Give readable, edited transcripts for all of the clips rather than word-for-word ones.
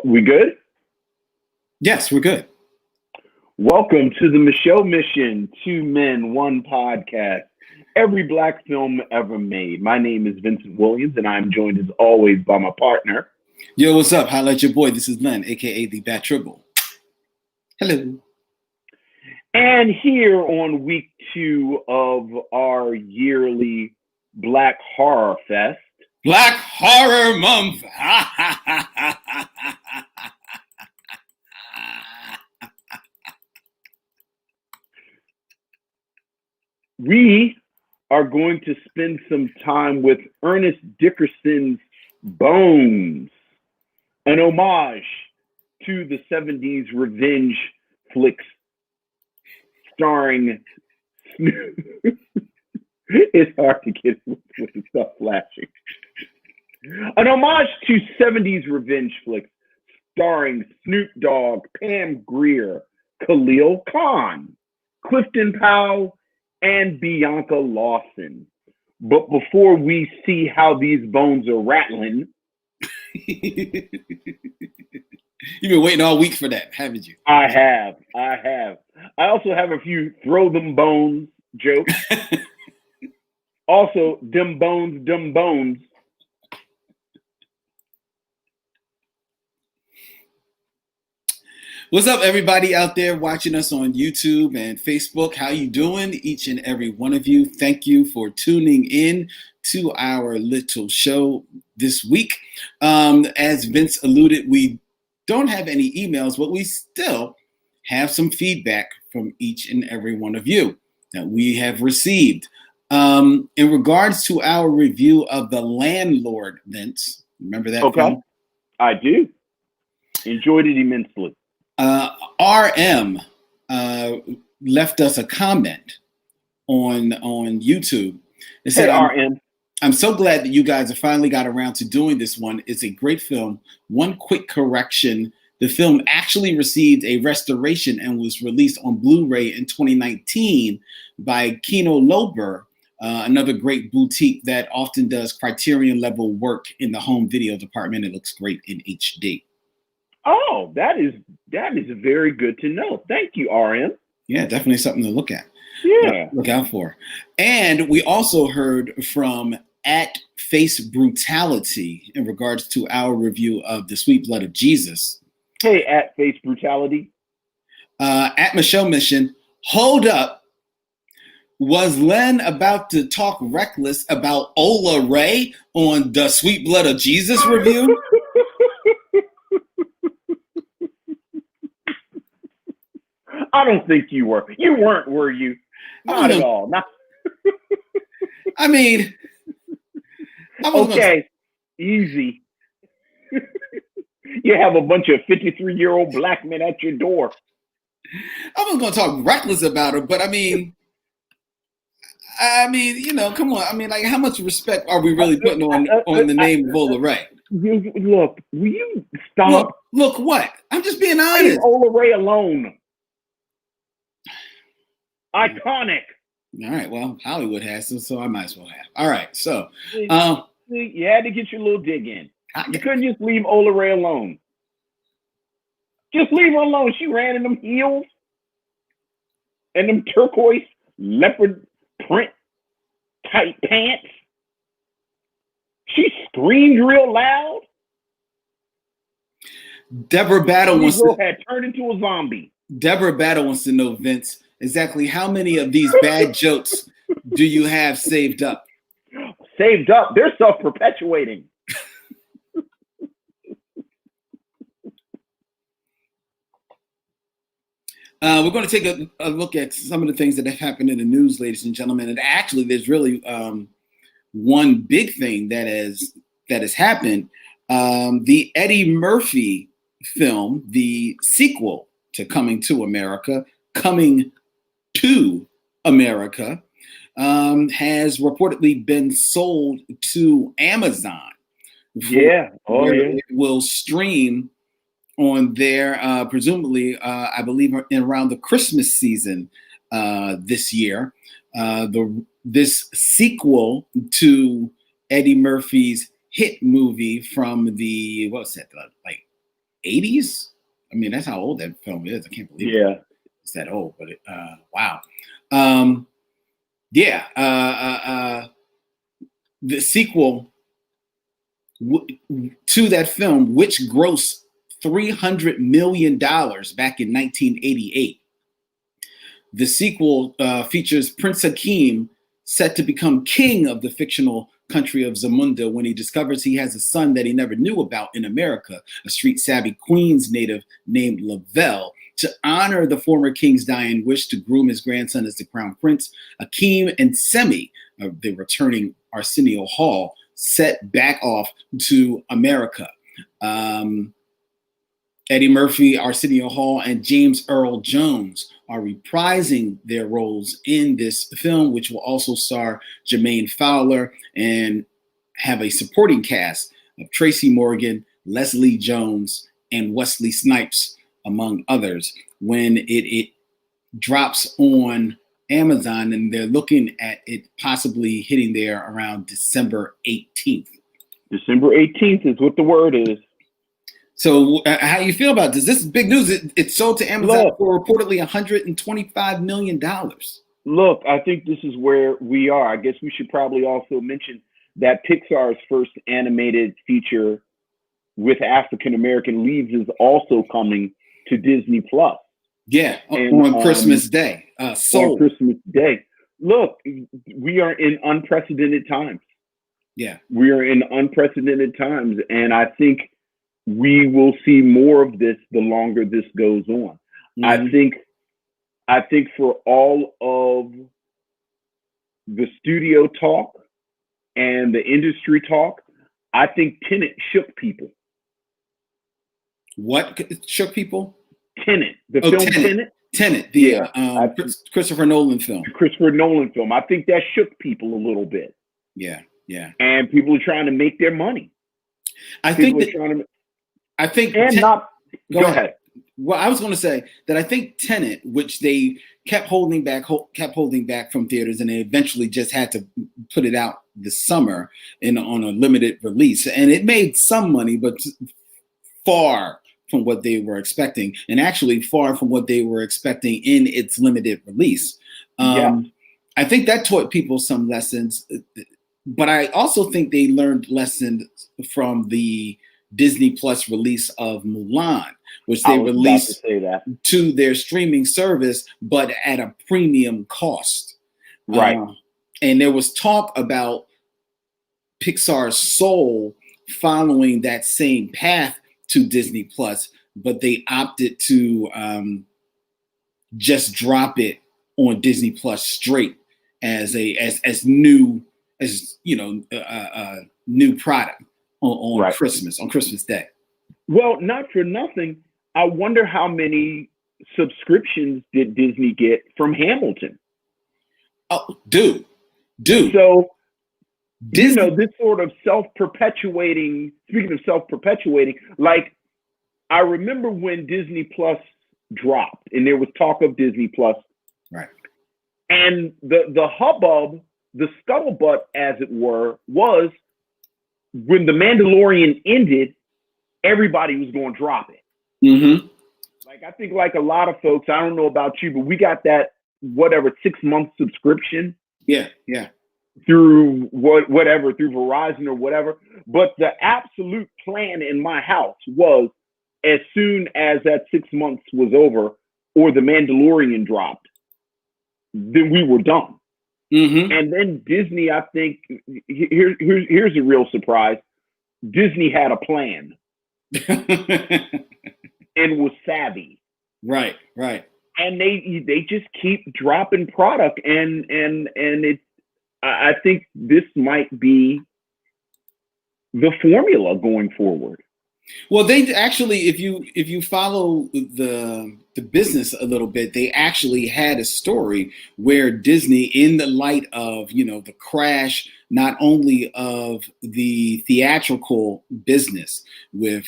We good? Yes, we're good. Welcome to the Michelle Mission, 2 Men, 1 podcast. Every black film ever made. My name is Vincent Williams, and I'm joined as always by my partner. Yo, what's up? Holla at your boy. This is Len, aka the Bat Triple. Hello. And here on week 2 of our yearly Black Horror Fest. Black Horror Month. We are going to spend some time with Ernest Dickerson's Bones, an homage to the 70s revenge flicks starring Snoop. It's hard to get with the stuff flashing. An homage to 70s revenge flicks starring Snoop Dogg, Pam Grier, Khalil Khan, Clifton Powell, and Bianca Lawson. But before we see how these bones are rattling... You've been waiting all week for that, haven't you? I have. I also have a few throw them bones jokes. Also, them bones. What's up, everybody out there watching us on YouTube and Facebook? How you doing? Each and every one of you. Thank you for tuning in to our little show this week. As Vince alluded, we don't have any emails, but we still have some feedback from each and every one of you that we have received. In regards to our review of The Landlord, Vince, remember that film? I do. Enjoyed it immensely. RM left us a comment on YouTube. It said, RM. I'm so glad that you guys have finally got around to doing this one. It's a great film. One quick correction. The film actually received a restoration and was released on Blu-ray in 2019 by Kino Lorber, another great boutique that often does Criterion level work in the home video department. It looks great in HD. Oh, that is very good to know. Thank you, RM. Yeah, definitely something to look at. Yeah. Look out for. And we also heard from @Face Brutality in regards to our review of The Sweet Blood of Jesus. Hey, @Face Brutality. @Michelle Mission. Hold up. Was Len about to talk reckless about Ola Ray on The Sweet Blood of Jesus review? I don't think you were. You weren't, were you? Not at all. Not. I mean, okay, easy. You have a bunch of 53-year-old black men at your door. I was going to talk reckless about her, but I mean, you know, come on. I mean, like, how much respect are we really putting on the name of Ola Ray? Look, will you stop? Look what? I'm just being honest. Leave Ola Ray alone. Iconic. All right, well, Hollywood has to, so I might as well have. All right, so you had to get your little dig in. You couldn't just leave Ola Ray alone. Just leave her alone. She ran in them heels and them turquoise leopard print tight pants. She screamed real loud. Deborah Battle had turned into a zombie. Deborah Battle wants to know, Vince, exactly how many of these bad jokes do you have saved up? Saved up? They're self-perpetuating. We're going to take a look at some of the things that have happened in the news, ladies and gentlemen. And actually, there's really one big thing that has happened. The Eddie Murphy film, the sequel to Coming to America, has reportedly been sold to Amazon. Yeah. Oh, yeah. It will stream on there, presumably, I believe, around the Christmas season this year. This sequel to Eddie Murphy's hit movie from the, what was that, like 80s. I mean, that's how old that film is. I can't believe it's that old, but wow. The sequel to that film, which grossed $300 million back in 1988. The sequel features Prince Hakeem, set to become king of the fictional country of Zamunda when he discovers he has a son that he never knew about in America, a street-savvy Queens native named Lavelle. To honor the former king's dying wish to groom his grandson as the crown prince, Hakeem and Semi, the returning Arsenio Hall, set back off to America. Eddie Murphy, Arsenio Hall, and James Earl Jones are reprising their roles in this film, which will also star Jermaine Fowler and have a supporting cast of Tracy Morgan, Leslie Jones, and Wesley Snipes, among others. When it drops on Amazon, and they're looking at it possibly hitting there around December 18th. December 18th is what the word is. So how you feel about this? This is big news. It sold to Amazon for reportedly $125 million. Look, I think this is where we are. I guess we should probably also mention that Pixar's first animated feature with African-American leads is also coming to Disney Plus. Yeah, on Christmas Day. On Christmas Day. Look, we are in unprecedented times. Yeah. We are in unprecedented times, and I think we will see more of this the longer this goes on. Mm-hmm. I think for all of the studio talk and the industry talk, I think Tenet shook people. What shook people? Tenet, the film Tenet. Tenet, the Christopher Nolan film. The Christopher Nolan film. I think that shook people a little bit. Yeah. And People are trying to make their money. Go ahead. Well, I was going to say that I think Tenet, which they kept holding back from theaters, and they eventually just had to put it out this summer on a limited release, and it made some money, but far from what they were expecting, and actually far from what they were expecting in its limited release. I think that taught people some lessons, but I also think they learned lessons from the Disney Plus release of Mulan, which they released to their streaming service, but at a premium cost. Right. And there was talk about Pixar's Soul following that same path to Disney Plus, but they opted to just drop it on Disney Plus straight as new product on Christmas Day. Well, not for nothing, I wonder how many subscriptions did Disney get from Hamilton? Oh, dude. So, Disney, this sort of self-perpetuating, speaking of self-perpetuating, like, I remember when Disney Plus dropped and there was talk of Disney Plus. Right. And the hubbub, the scuttlebutt, as it were, was when The Mandalorian ended, everybody was going to drop it. Mm-hmm. Like, I think like a lot of folks, I don't know about you, but we got that, 6-month subscription. Yeah. Through whatever, through Verizon or whatever. But the absolute plan in my house was, as soon as that 6 months was over or The Mandalorian dropped, then we were done. Mm-hmm. And then Disney, I think, here's a real surprise. Disney had a plan and was savvy. Right. And they just keep dropping product, and it. I think this might be the formula going forward. Well, they actually, if you follow the business a little bit, they actually had a story where Disney, in the light of the crash, not only of the theatrical business with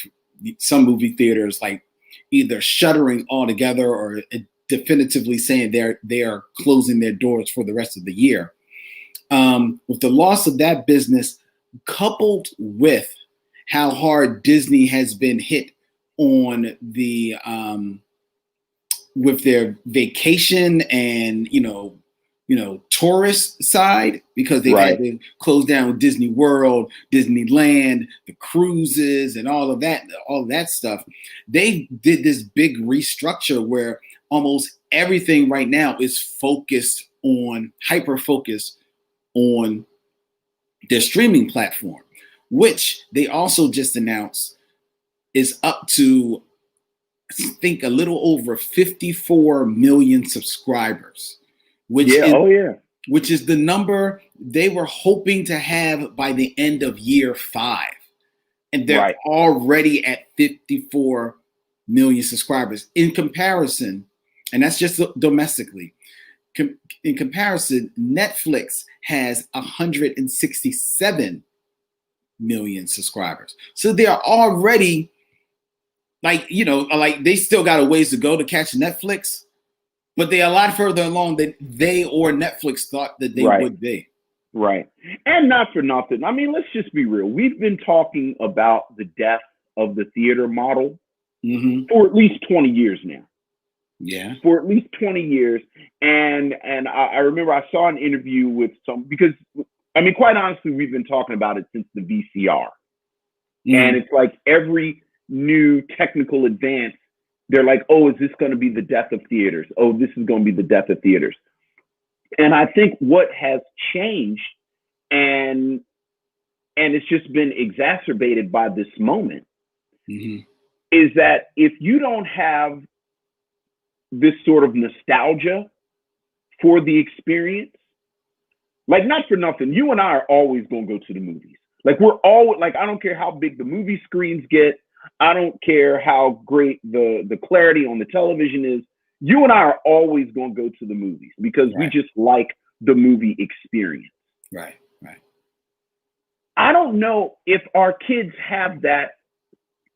some movie theaters like either shuttering altogether or definitively saying they are closing their doors for the rest of the year. With the loss of that business, coupled with how hard Disney has been hit on the with their vacation and tourist side, because they had to close down Disney World, Disneyland, the cruises, and all of that stuff. They did this big restructure where almost everything right now is hyper focused on their streaming platform, which they also just announced is up to, I think, a little over 54 million subscribers, which is the number they were hoping to have by the end of year 5. And they're already at 54 million subscribers. In comparison, and that's just domestically, in comparison, Netflix has 167 million subscribers. So they are already like they still got a ways to go to catch Netflix, but they're a lot further along than they or Netflix thought that they would be. Right. And not for nothing, I mean, let's just be real. We've been talking about the death of the theater model for at least 20 years now. Yeah. For at least 20 years. And I remember I saw an interview with because, I mean, quite honestly, we've been talking about it since the VCR. And it's like every new technical advance, they're like, oh, is this going to be the death of theaters? Oh, this is going to be the death of theaters. And I think what has changed, and it's just been exacerbated by this moment, is that if you don't have this sort of nostalgia for the experience, like, not for nothing, you and I are always going to go to the movies. Like, we're always, like, I don't care how big the movie screens get. I don't care how great the clarity on the television is. You and I are always going to go to the movies because we just like the movie experience. Right. I don't know if our kids have that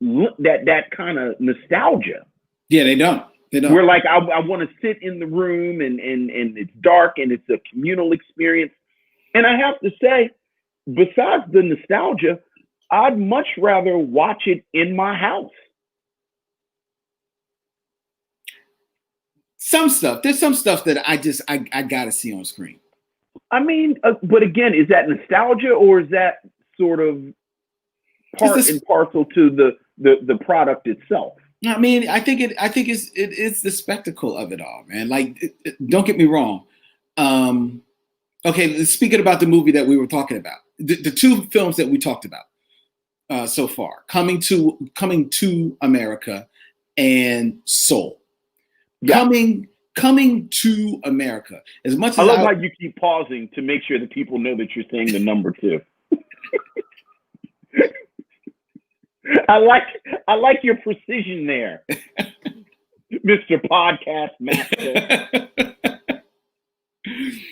kind of nostalgia. Yeah, they don't. We're like, I want to sit in the room and it's dark and it's a communal experience. And I have to say, besides the nostalgia, I'd much rather watch it in my house. There's some stuff that I gotta see on screen. I mean, but again, is that nostalgia or is that sort of part and parcel to the product itself? I mean, I think it's the spectacle of it all, man. Like, don't get me wrong. Okay, speaking about the movie that we were talking about, the two films that we talked about so far, Coming to America and Soul. Yeah. Coming to America. As much as I love how you keep pausing to make sure that people know that you're saying the number 2. I like your precision there, Mr. Podcast Master.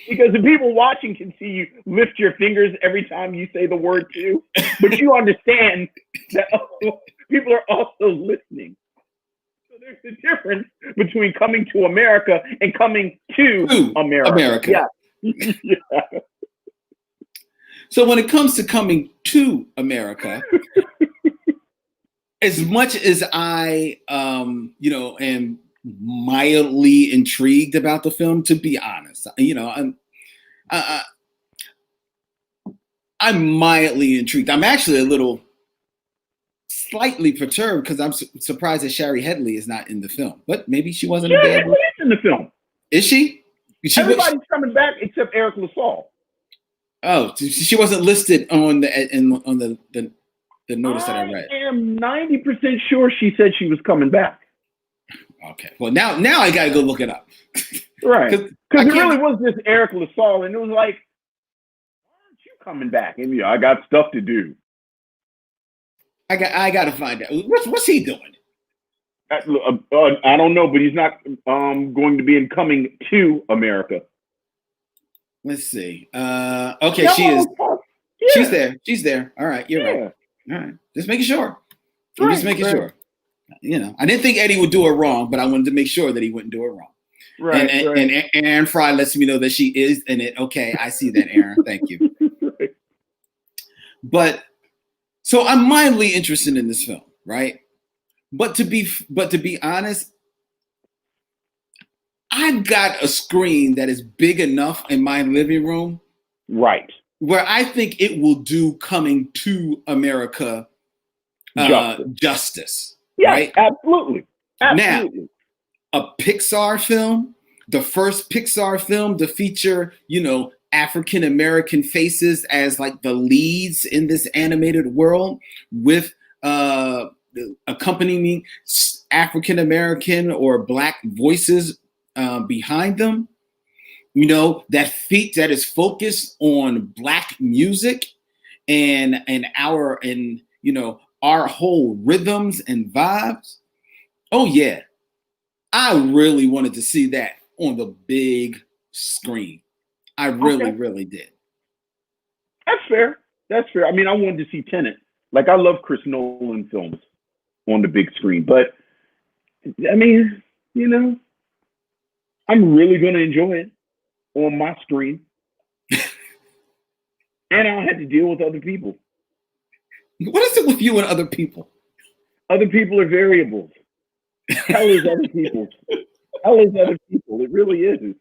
Because the people watching can see you lift your fingers every time you say the word 2, but you understand that people are also listening. So there's a difference between coming to America and coming to America. Yeah. Yeah. So when it comes to coming to America, as much as I, am mildly intrigued about the film, to be honest, I'm mildly intrigued. I'm actually a little slightly perturbed because I'm surprised that Shari Headley is not in the film, but maybe she wasn't. Shari Headley is in the film. Is she? Everybody's coming back except Eric LaSalle. Oh, she wasn't listed on the notice that I read. I am 90% sure she said she was coming back. Okay. Well, now I got to go look it up. Right. Because it really was just Eric LaSalle, and it was like, why aren't you coming back? And I got stuff to do. I got to find out. What's he doing? I don't know, but he's not going to be in Coming to America. Let's see. Okay, she is. Yeah. She's there. All right, you're right. All right, just making sure. Just making sure. I didn't think Eddie would do it wrong, but I wanted to make sure that he wouldn't do it wrong. Right. And Aaron Fry lets me know that she is in it. Okay, I see that, Aaron. Thank you. Right. But so I'm mildly interested in this film, right? But to be honest, I've got a screen that is big enough in my living room, right, where I think it will do Coming to America justice. Yes, right? absolutely. Now, a Pixar film, the first Pixar film to feature, African American faces as like the leads in this animated world, with accompanying African American or Black voices behind them. That is focused on Black music and our whole rhythms and vibes. Oh yeah, I really wanted to see that on the big screen. I really did. That's fair. That's fair. I mean, I wanted to see Tenet. Like, I love Chris Nolan films on the big screen, but I mean, I'm really going to enjoy it on my screen, and I don't have to deal with other people. What is it with you and other people? Other people are variables. Hell is other people. Hell is other people. It really is.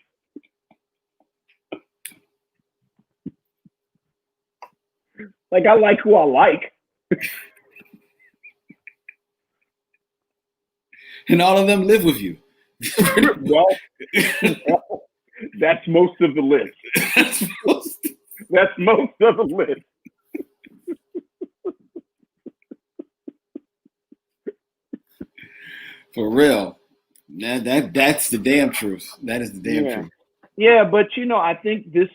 Like, I like who I like. And all of them live with you. well, that's most of the list. That's most of the list. For real. That's the damn truth. That is the damn truth. Yeah, but I think this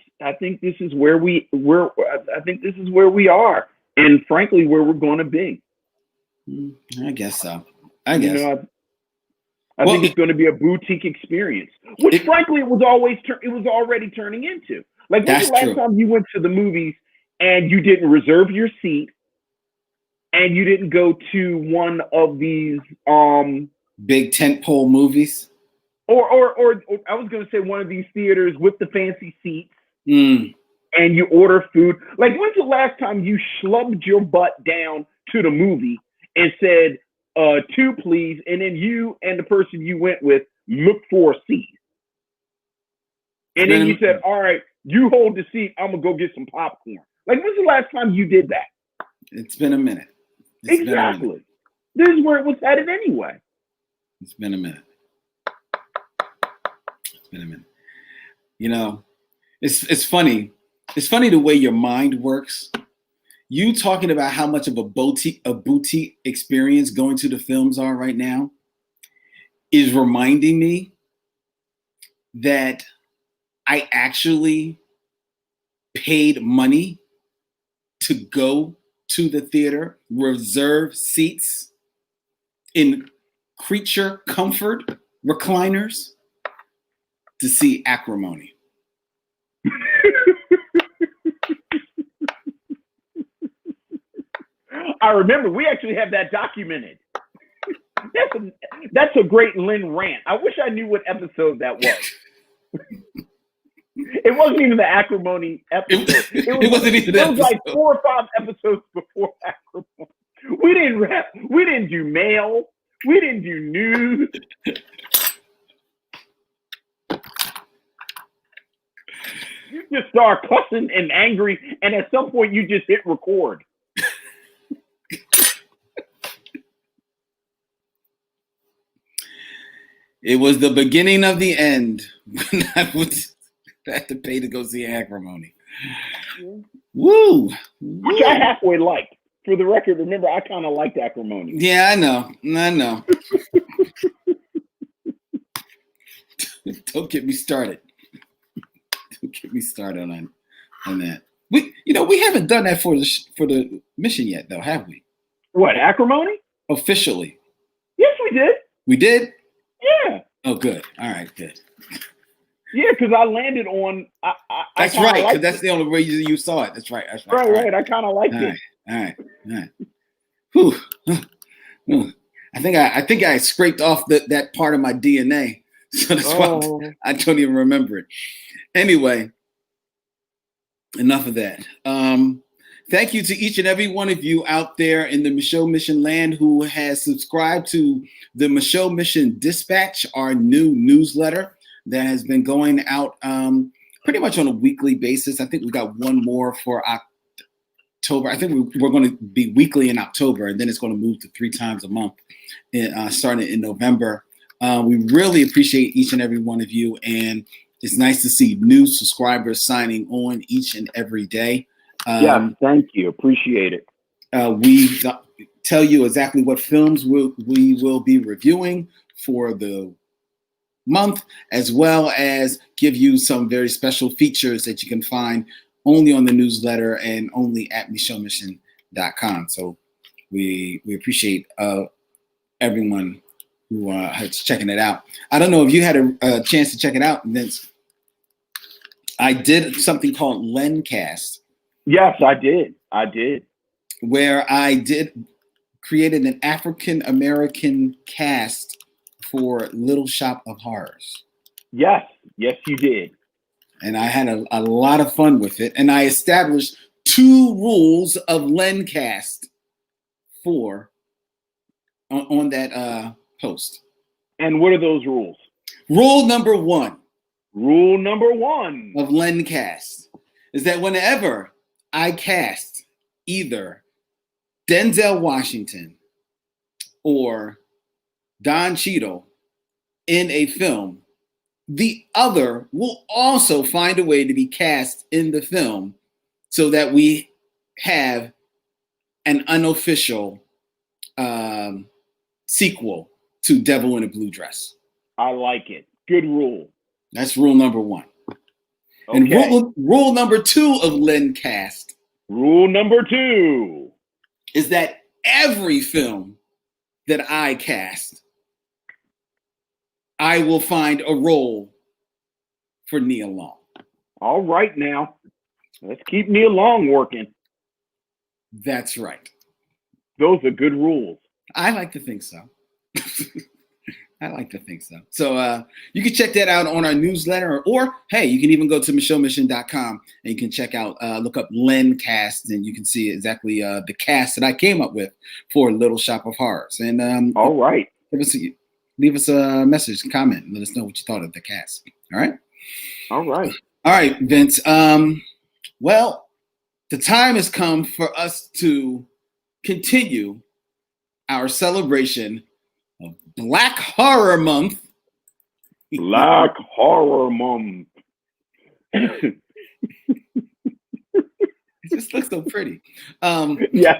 is where we are, and frankly, where we're going to be. I guess so. I guess. I think it's going to be a boutique experience, which frankly it was already turning into. Like, when's the last time you went to the movies and you didn't reserve your seat and you didn't go to one of these big tentpole movies? Or I was going to say one of these theaters with the fancy seats, and you order food. Like, when's the last time you schlubbed your butt down to the movie and said, 2 please, and then you and the person you went with looked for a seat? And then you said, all right, you hold the seat, I'm going to go get some popcorn. Like, when's the last time you did that? It's been a minute. Exactly. This is where it was headed anyway. It's been a minute. It's funny. It's funny the way your mind works. You talking about how much of a boutique experience going to the films are right now is reminding me that I actually paid money to go to the theater, reserve seats in creature comfort recliners to see Acrimony. I remember we actually have that documented. That's a great Lynn rant. I wish I knew what episode that was. It wasn't even the Acrimony episode. It wasn't even that. It was like 4 or 5 episodes before Acrimony. We didn't rap. We didn't do mail. We didn't do news. You just start cussing and angry, and at some point you just hit record. It was the beginning of the end when I had to pay to go see Acrimony. Yeah. Woo! Which I halfway liked. For the record, remember, I kind of liked Acrimony. Yeah, I know. Don't get me started. Don't get me started on that. We haven't done that for the mission yet, though, have we? What, Acrimony? Officially. Yes, we did. We did? Yeah. Oh, good. All right, good. Yeah, because I landed on. That's right, because that's the only way you saw it. That's right. Right. I kind of liked it. All right. Whew. I think I scraped off that part of my DNA, so that's why I don't even remember it. Anyway, enough of that. Thank you to each and every one of you out there in the Michaud Mission land who has subscribed to the Michaud Mission Dispatch, our new newsletter that has been going out pretty much on a weekly basis. I think we got one more for October. I think we're going to be weekly in October, and then it's going to move to 3 times a month starting in November. We really appreciate each and every one of you, and it's nice to see new subscribers signing on each and every day. Yeah, thank you. Appreciate it. We tell you exactly what films we will be reviewing for the month, as well as give you some very special features that you can find only on the newsletter and only at michaudmission.com. So we appreciate everyone who is checking it out. I don't know if you had a chance to check it out, Vince. I did something called Lencast. Yes, I did. Where I created an African American cast for Little Shop of Horrors. Yes, you did. And I had a lot of fun with it. And I established 2 rules of Lencast on that post. And what are those rules? Rule number 1. Rule number 1 of Lencast is that whenever I cast either Denzel Washington or Don Cheadle in a film, the other will also find a way to be cast in the film so that we have an unofficial sequel to Devil in a Blue Dress. I like it. Good rule. That's rule number 1. Okay. And rule number 2 of Lencast. Rule number 2 is that every film that I cast, I will find a role for Nia Long. All right, now let's keep Nia Long working. That's right. Those are good rules. I like to think so. So you can check that out on our newsletter, or hey, you can even go to michaudmission.com and you can check out, look up Lencast, and you can see exactly the cast that I came up with for Little Shop of Horrors. And all right, leave us a message, comment, and let us know what you thought of the cast. All right. All right, Vince. Well, the time has come for us to continue our celebration of Black Horror Month. Black Horror Month. It just looks so pretty. Yes.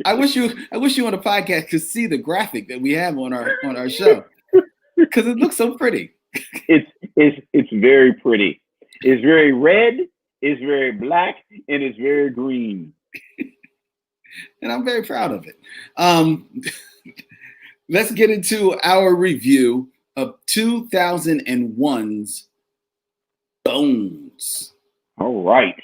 I wish you on the podcast could see the graphic that we have on our show, because it looks so pretty. It's very pretty. It's very red. It's very black, and it's very green. And I'm very proud of it. Let's get into our review of 2001's Bones. All right.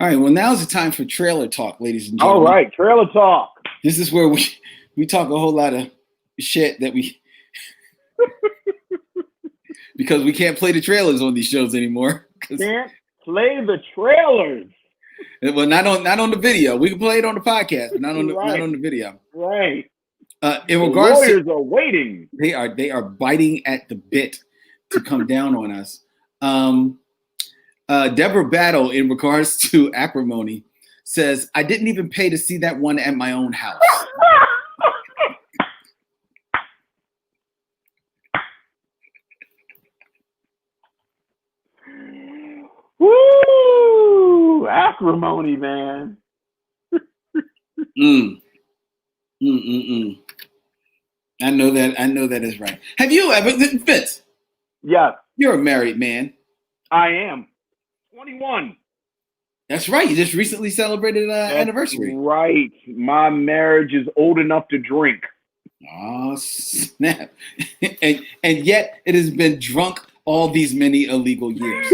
All right, well, now's the time for trailer talk, ladies and gentlemen. All right, trailer talk. This is where we talk a whole lot of shit that we... because we can't play the trailers on these shows anymore. Can't play the trailers. Well, not on the video. We can play it on the podcast, but not on the video. Right. In regards, the lawyers are waiting. They are biting at the bit to come down on us. Deborah Battle, in regards to Acrimony, says, "I didn't even pay to see that one at my own house." Woo! Acrimony, man. I know that is right. Have you ever, Vince? Yes. You're a married man. I am. 21. That's right. You just recently celebrated anniversary. Right. My marriage is old enough to drink. Oh, snap. and yet it has been drunk all these many illegal years.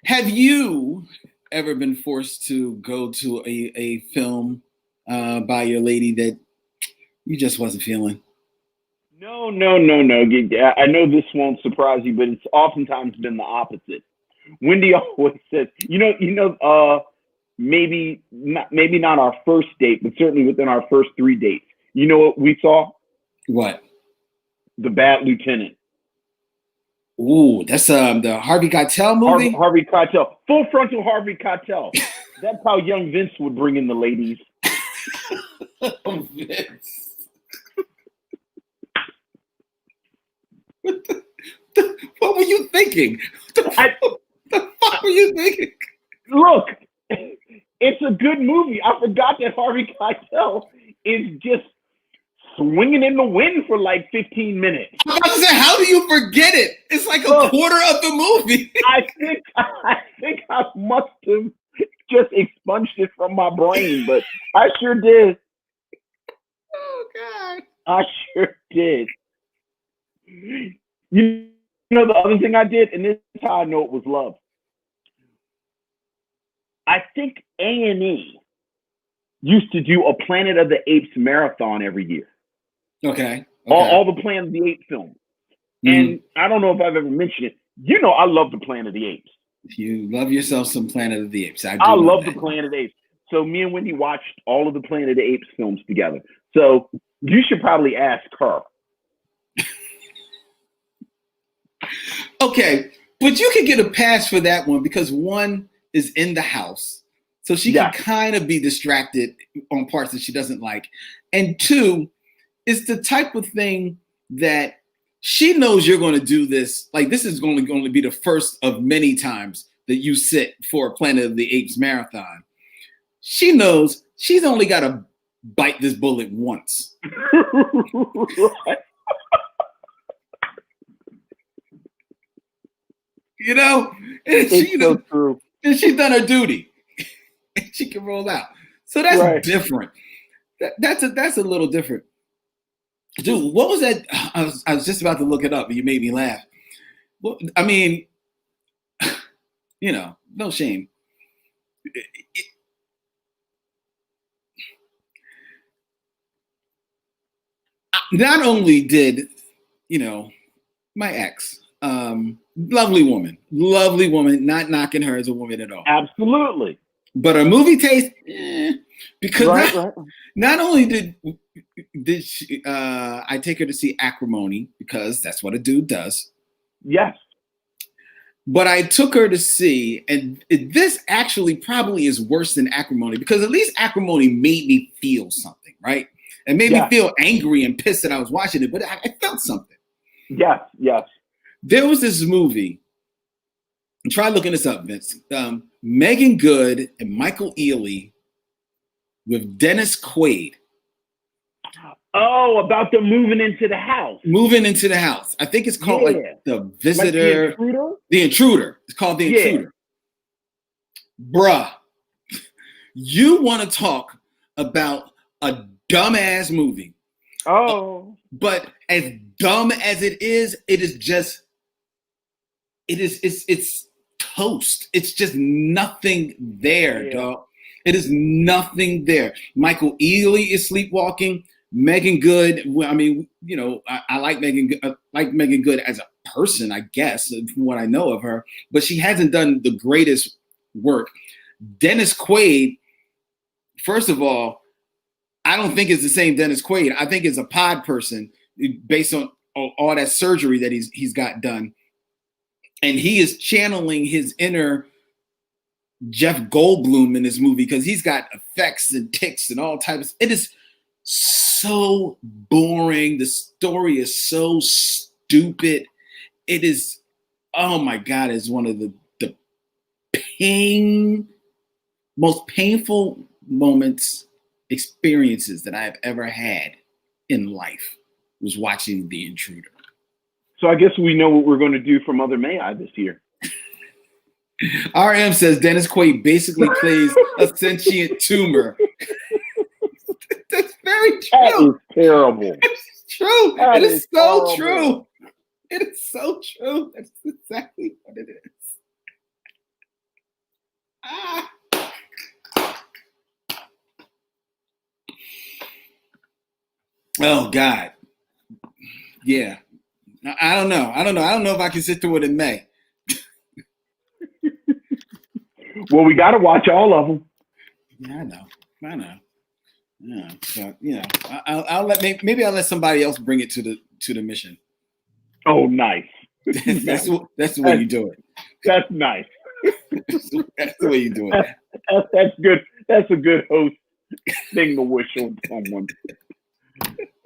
Have you ever been forced to go to a film by your lady that you just wasn't feeling? No, no, no, no. I know this won't surprise you, but it's oftentimes been the opposite. Wendy always says, maybe not our first date, but certainly within our first 3 dates. You know what we saw? What? The Bad Lieutenant. Ooh, that's the Harvey Keitel movie. Harvey Keitel, full frontal Harvey Keitel. That's how young Vince would bring in the ladies. Oh, Vince. What were you thinking? What the fuck were you thinking? Look, it's a good movie. I forgot that Harvey Keitel is just swinging in the wind for like 15 minutes. I was about to say, how do you forget it? It's like a quarter of the movie. I think I must have just expunged it from my brain, but I sure did. Oh God. I sure did. You know the other thing I did, and this is how I know it was love. I think A&E used to do a Planet of the Apes marathon every year. Okay. All the Planet of the Apes films. And I don't know if I've ever mentioned it. You know I love the Planet of the Apes. You love yourself some Planet of the Apes. I love the Planet of the Apes. So me and Wendy watched all of the Planet of the Apes films together. So you should probably ask her. Okay, but you can get a pass for that one because one is in the house. So she can kind of be distracted on parts that she doesn't like. And two, it's the type of thing that she knows you're going to do this. Like this is going to be the first of many times that you sit for a Planet of the Apes marathon. She knows she's only got to bite this bullet once. You know, so true. And she's done her duty. She can roll out. So that's different. That's a little different. Dude, what was that? I was just about to look it up, and you made me laugh. Well, I mean, no shame. Not only did, my ex, lovely woman, not knocking her as a woman at all. Absolutely. But her movie taste, because not only did she, I take her to see Acrimony because that's what a dude does. Yes. But I took her to see, and this actually probably is worse than Acrimony because at least Acrimony made me feel something, right? It made me feel angry and pissed that I was watching it, but I felt something. Yes. There was this movie. Try looking this up, Vince. Megan Good and Michael Ealy with Dennis Quaid. Oh, about them moving into the house. Moving into the house. I think it's called like The Visitor. Like the Intruder? The Intruder. It's called The Intruder. Bruh, you want to talk about a dumbass movie. Oh. But as dumb as it is just, it's toast. It's just nothing there, dog. It is nothing there. Michael Ealy is sleepwalking. Megan Good, I mean, I like Megan Good as a person, I guess, from what I know of her, but she hasn't done the greatest work. Dennis Quaid, first of all, I don't think it's the same Dennis Quaid. I think it's a pod person based on all that surgery that he's got done. And he is channeling his inner Jeff Goldblum in this movie because he's got effects and tics and all types. It is so boring. The story is so stupid. It is, oh my God, it's one of the most painful experiences that I've ever had in life was watching The Intruder. So I guess we know what we're going to do for Mother May I this year. RM says Dennis Quaid basically plays a sentient tumor. That's very true. That is terrible. It's true. It is so true. It is so true. That's exactly what it is. Oh God. Yeah. I don't know. I don't know if I can sit through it in May. Well, we got to watch all of them. Yeah, I know. Yeah, so, I'll let maybe I'll let somebody else bring it to the mission. Oh, nice. That's the way you do it. That's nice. That's the way you do it. That's good. That's a good host thing to wish on someone.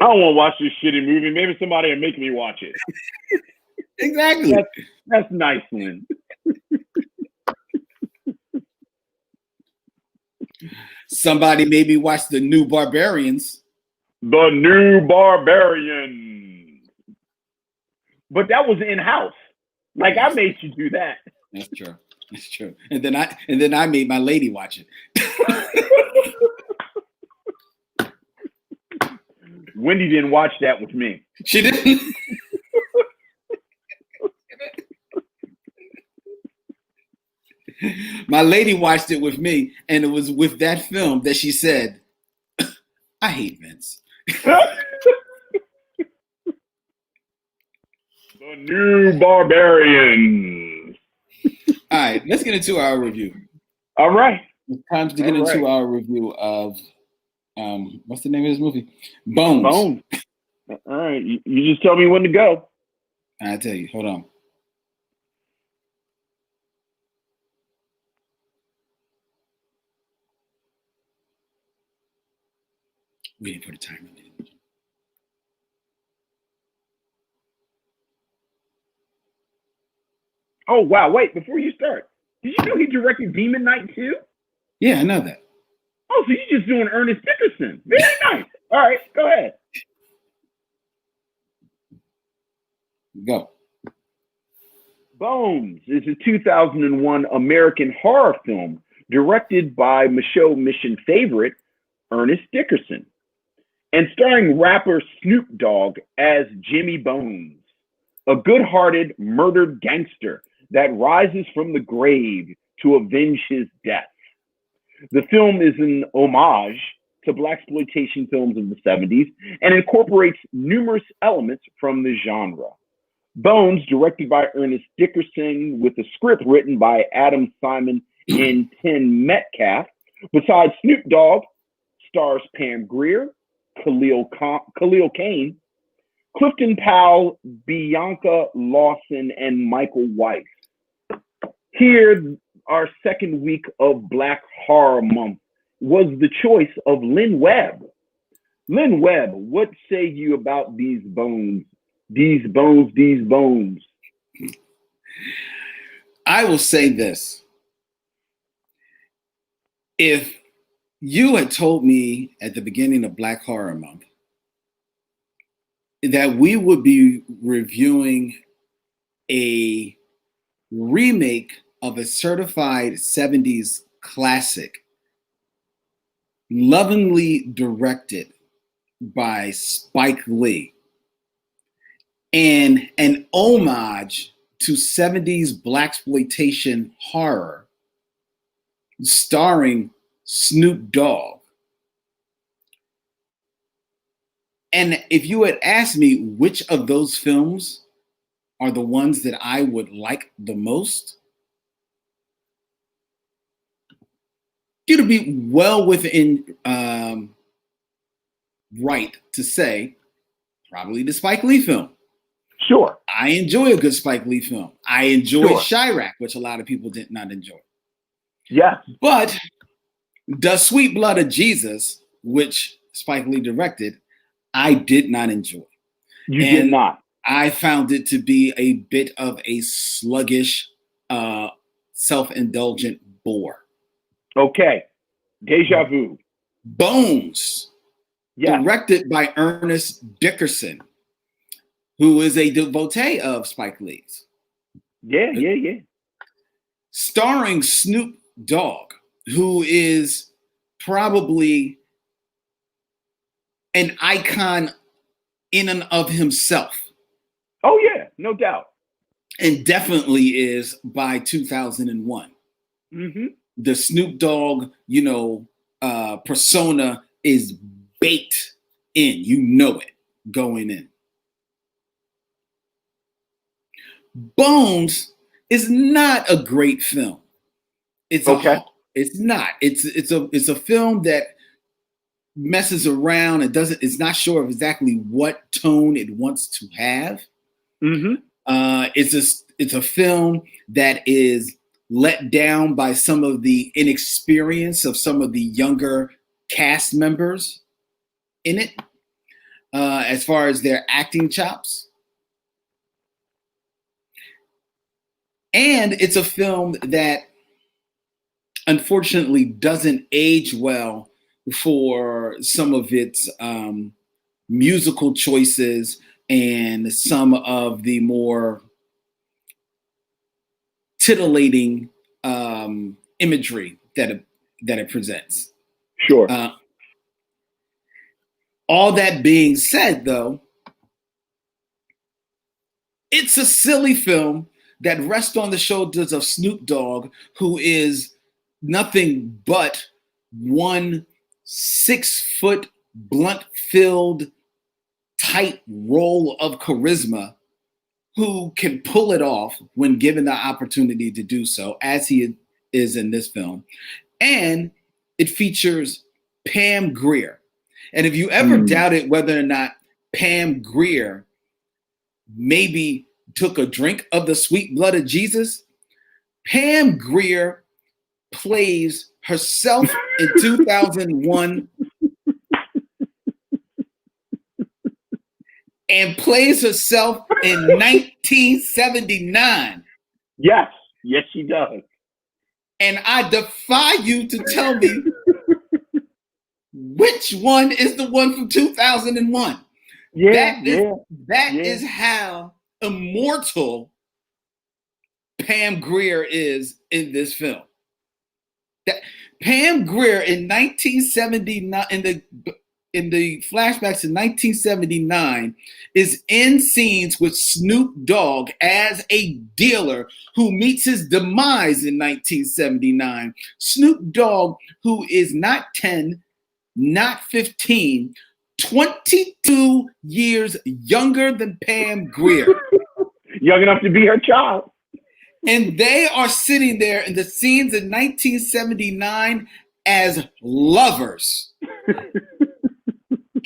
I don't want to watch this shitty movie. Maybe somebody will make me watch it. Exactly. That's nice, Lynn. Somebody maybe watch The New Barbarians. The New Barbarian. But that was in-house. Like, I made you do that. That's true. That's true. And then I made my lady watch it. Wendy didn't watch that with me. She didn't. My lady watched it with me, and it was with that film that she said, "I hate Vince." The New Barbarian. All right, let's get into our review. All right. It's time to get into our review of what's the name of this movie? Bones. Bones. All right. You just tell me when to go. I tell you. Hold on. Waiting for the timer. Oh, wow. Wait, before you start, did you know he directed Demon Knight too? Yeah, I know that. Oh, so you're just doing Ernest Dickerson. Very nice. All right, go ahead. Go. Bones is a 2001 American horror film directed by Michaud Mission favorite Ernest Dickerson and starring rapper Snoop Dogg as Jimmy Bones, a good-hearted murdered gangster that rises from the grave to avenge his death. The film is an homage to blaxploitation films of the 70s and incorporates numerous elements from the genre. Bones, directed by Ernest Dickerson, with a script written by Adam Simon and Tim Metcalf. Besides Snoop Dogg, stars Pam Grier, Khalil Kane, Clifton Powell, Bianca Lawson, and Michael Weiss. Here, our second week of Black Horror Month was the choice of Lynn Webb. Lynn Webb, what say you about these bones? These bones. I will say this. If you had told me at the beginning of Black Horror Month that we would be reviewing a remake of a certified 70s classic, lovingly directed by Spike Lee, and an homage to 70s blaxploitation horror starring Snoop Dogg. And if you had asked me which of those films are the ones that I would like the most, you'd be well within right to say probably the Spike Lee film. Sure. I enjoy a good Spike Lee film. I enjoy Chirac, which a lot of people did not enjoy. Yeah. But The Sweet Blood of Jesus, which Spike Lee directed, I did not enjoy. You did not. I found it to be a bit of a sluggish, self-indulgent bore. Okay. Deja vu. Bones. Yes. Directed by Ernest Dickerson, who is a devotee of Spike Lee's. Yeah. Starring Snoop Dogg, who is probably an icon in and of himself. Oh, yeah, no doubt. And definitely is by 2001. Mm-hmm. The Snoop Dogg, persona is baked in. You know it going in. Bones is not a great film. It's not. It's a film that messes around. It's not sure of exactly what tone it wants to have. Mm-hmm. It's a film that is let down by some of the inexperience of some of the younger cast members in it, as far as their acting chops. And it's a film that unfortunately doesn't age well for some of its musical choices and some of the more titillating imagery that it presents. Sure. All that being said, though, it's a silly film that rests on the shoulders of Snoop Dogg, who is nothing but one 6-foot, blunt-filled, tight roll of charisma who can pull it off when given the opportunity to do so, as he is in this film. And it features Pam Grier. And if you ever doubted whether or not Pam Grier maybe took a drink of the sweet blood of Jesus, Pam Grier plays herself in 2001 and plays herself in 1979. Yes, she does. And I defy you to tell me which one is the one from 2001. That is how immortal Pam Grier is in this film. Pam Grier in 1979, in the flashbacks in 1979, is in scenes with Snoop Dogg as a dealer who meets his demise in 1979. Snoop Dogg, who is not 10, not 15, 22 years younger than Pam Grier. Young enough to be her child. And they are sitting there in the scenes in 1979 as lovers.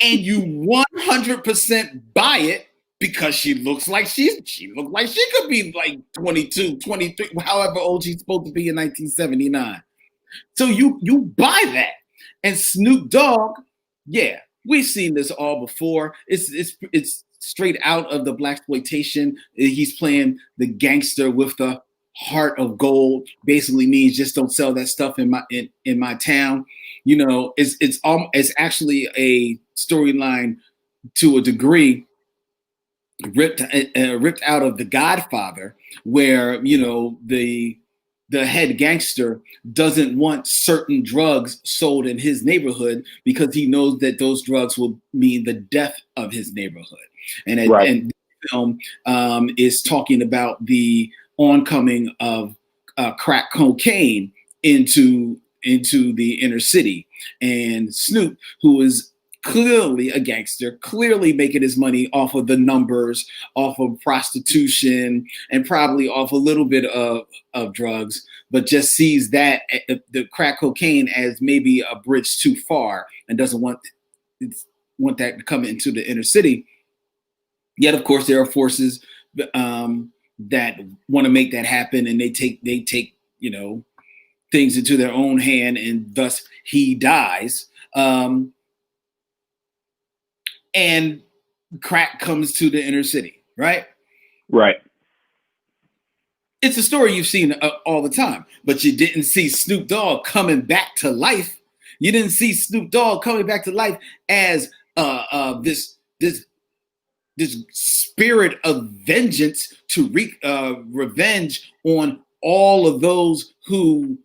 And you 100% buy it because she looks like she could be like 22, 23, however old she's supposed to be in 1979. So you buy that. And Snoop Dogg, yeah, we've seen this all before. It's straight out of the blaxploitation. He's playing the gangster with the heart of gold. Basically means just don't sell that stuff in my town. You know, it's actually a storyline to a degree ripped out of The Godfather, where, you know, the head gangster doesn't want certain drugs sold in his neighborhood because he knows that those drugs will mean the death of his neighborhood. And the film is talking about the oncoming of crack cocaine into the inner city. And Snoop, who is clearly a gangster, clearly making his money off of the numbers, off of prostitution, and probably off a little bit of drugs, but just sees that the crack cocaine as maybe a bridge too far and doesn't want that to come into the inner city. Yet, of course, there are forces that want to make that happen, and they take you know, things into their own hand, and thus he dies. And crack comes to the inner city, right? Right. It's a story you've seen all the time, but you didn't see Snoop Dogg coming back to life. You didn't see Snoop Dogg coming back to life as this spirit of vengeance to wreak revenge on all of those who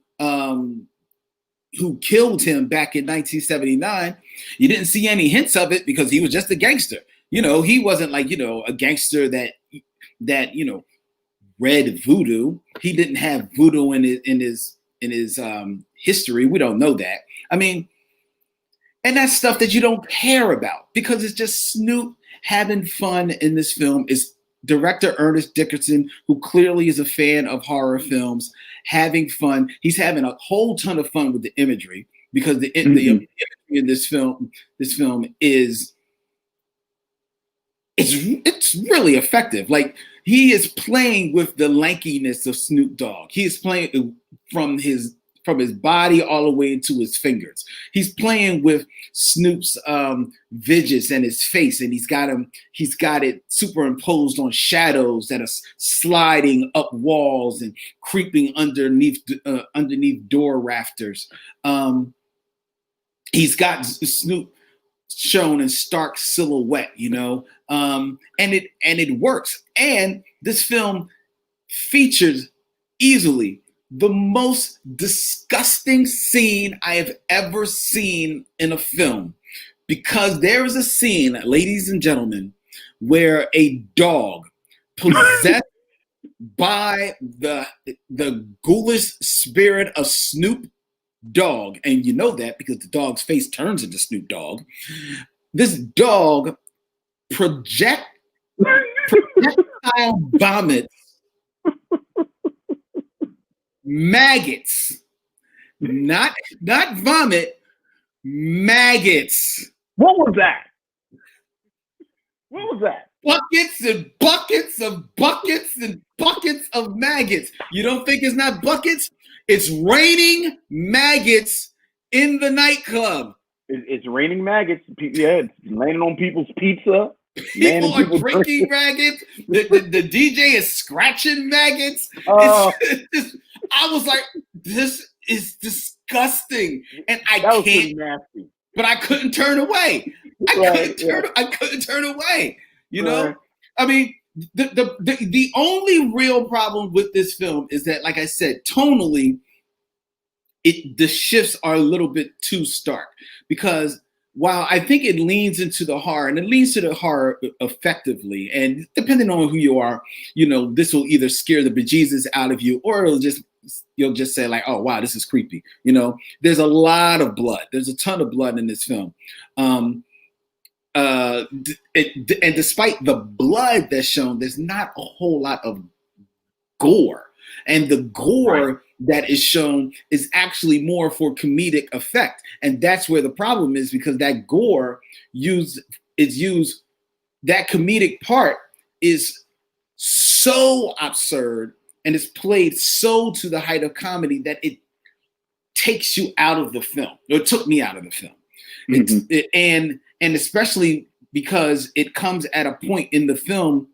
killed him back in 1979. You didn't see any hints of it because he was just a gangster. You know, he wasn't like, you know, a gangster that you know, read voodoo. He didn't have voodoo in his history. We don't know that. I mean, And that's stuff that you don't care about because it's just Snoop having fun in this film. Is director Ernest Dickerson, who clearly is a fan of horror films, having fun. He's having a whole ton of fun with the imagery because the imagery in this film is it's really effective. Like he is playing with the lankiness of Snoop Dogg. He is playing from his body all the way into his fingers. He's playing with Snoop's visage and his face, and he's got it superimposed on shadows that are sliding up walls and creeping underneath door rafters. He's got Snoop shown in stark silhouette, and it works. And this film features easily the most disgusting scene I have ever seen in a film, because there is a scene, ladies and gentlemen, where a dog possessed by the ghoulish spirit of Snoop Dogg, and you know that because the dog's face turns into Snoop Dogg. This dog projectile vomits maggots, not vomit, maggots. What was that? What was that? Buckets and buckets of buckets and buckets of maggots. You don't think it's not buckets? It's raining maggots in the nightclub. It's raining maggots. Yeah, it's landing on people's pizza. People are drinking maggots. The DJ is scratching maggots. I was like, this is disgusting, and I can't. Nasty. But I couldn't turn away. I couldn't turn away. Right. I mean, the only real problem with this film is that, like I said, tonally, the shifts are a little bit too stark. Because while I think it leans into the horror, and it leans to the horror effectively, and depending on who you are, this will either scare the bejesus out of you, or you'll just say like, oh wow, this is creepy. There's a lot of blood. There's a ton of blood in this film. And despite the blood that's shown, there's not a whole lot of gore. And the gore that is shown is actually more for comedic effect. And that's where the problem is, because that gore that comedic part is so absurd and is played so to the height of comedy that it takes you out of the film. Or it took me out of the film. And especially because it comes at a point in the film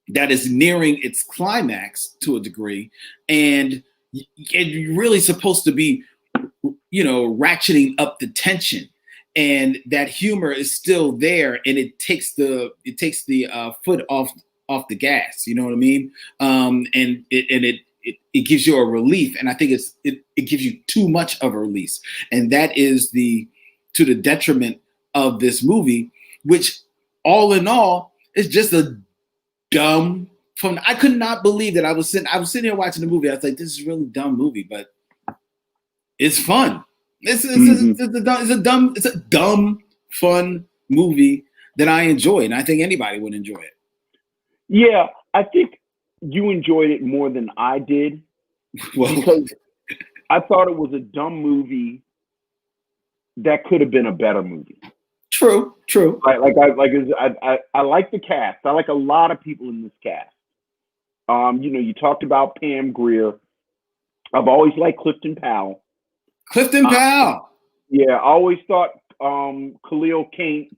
that is nearing its climax to a degree, and you're really supposed to be, ratcheting up the tension, and that humor is still there, and it takes the foot off the gas. You know what I mean? And it gives you a relief, and I think it gives you too much of a release, and that is to the detriment of this movie, which all in all is just a dumb fun. I could not believe that I was sitting here watching the movie. I was like, this is a really dumb movie, but it's fun. It's a dumb, fun movie that I enjoy, and I think anybody would enjoy it. Yeah, I think you enjoyed it more than I did, because I thought it was a dumb movie that could have been a better movie. True. I like the cast. I like a lot of people in this cast. You talked about Pam Grier. I've always liked Clifton Powell. Yeah, I always thought Khalil Kain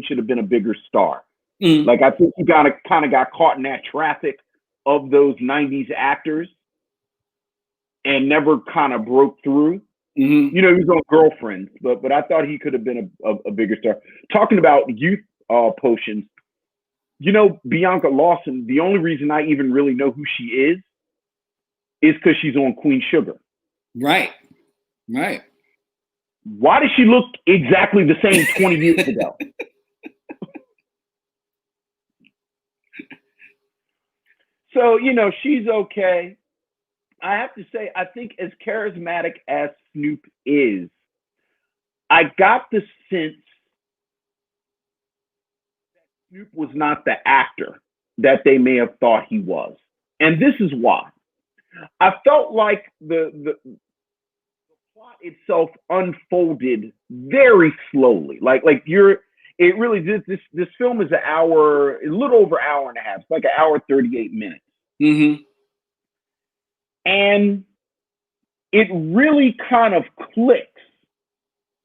should have been a bigger star. Like, I think he kind of got caught in that traffic of those 90s actors and never kind of broke through. He was on Girlfriends, but I thought he could have been a bigger star. Talking about youth potions, Bianca Lawson, the only reason I even really know who she is because she's on Queen Sugar. Right. Why does she look exactly the same 20 years ago? So, she's okay. I have to say, I think as charismatic as Snoop is, I got the sense Snoop was not the actor that they may have thought he was. And this is why. I felt like the plot itself unfolded very slowly. It really this film is a little over an hour and a half. It's like an hour 38 minutes. Mm-hmm. And it really kind of clicks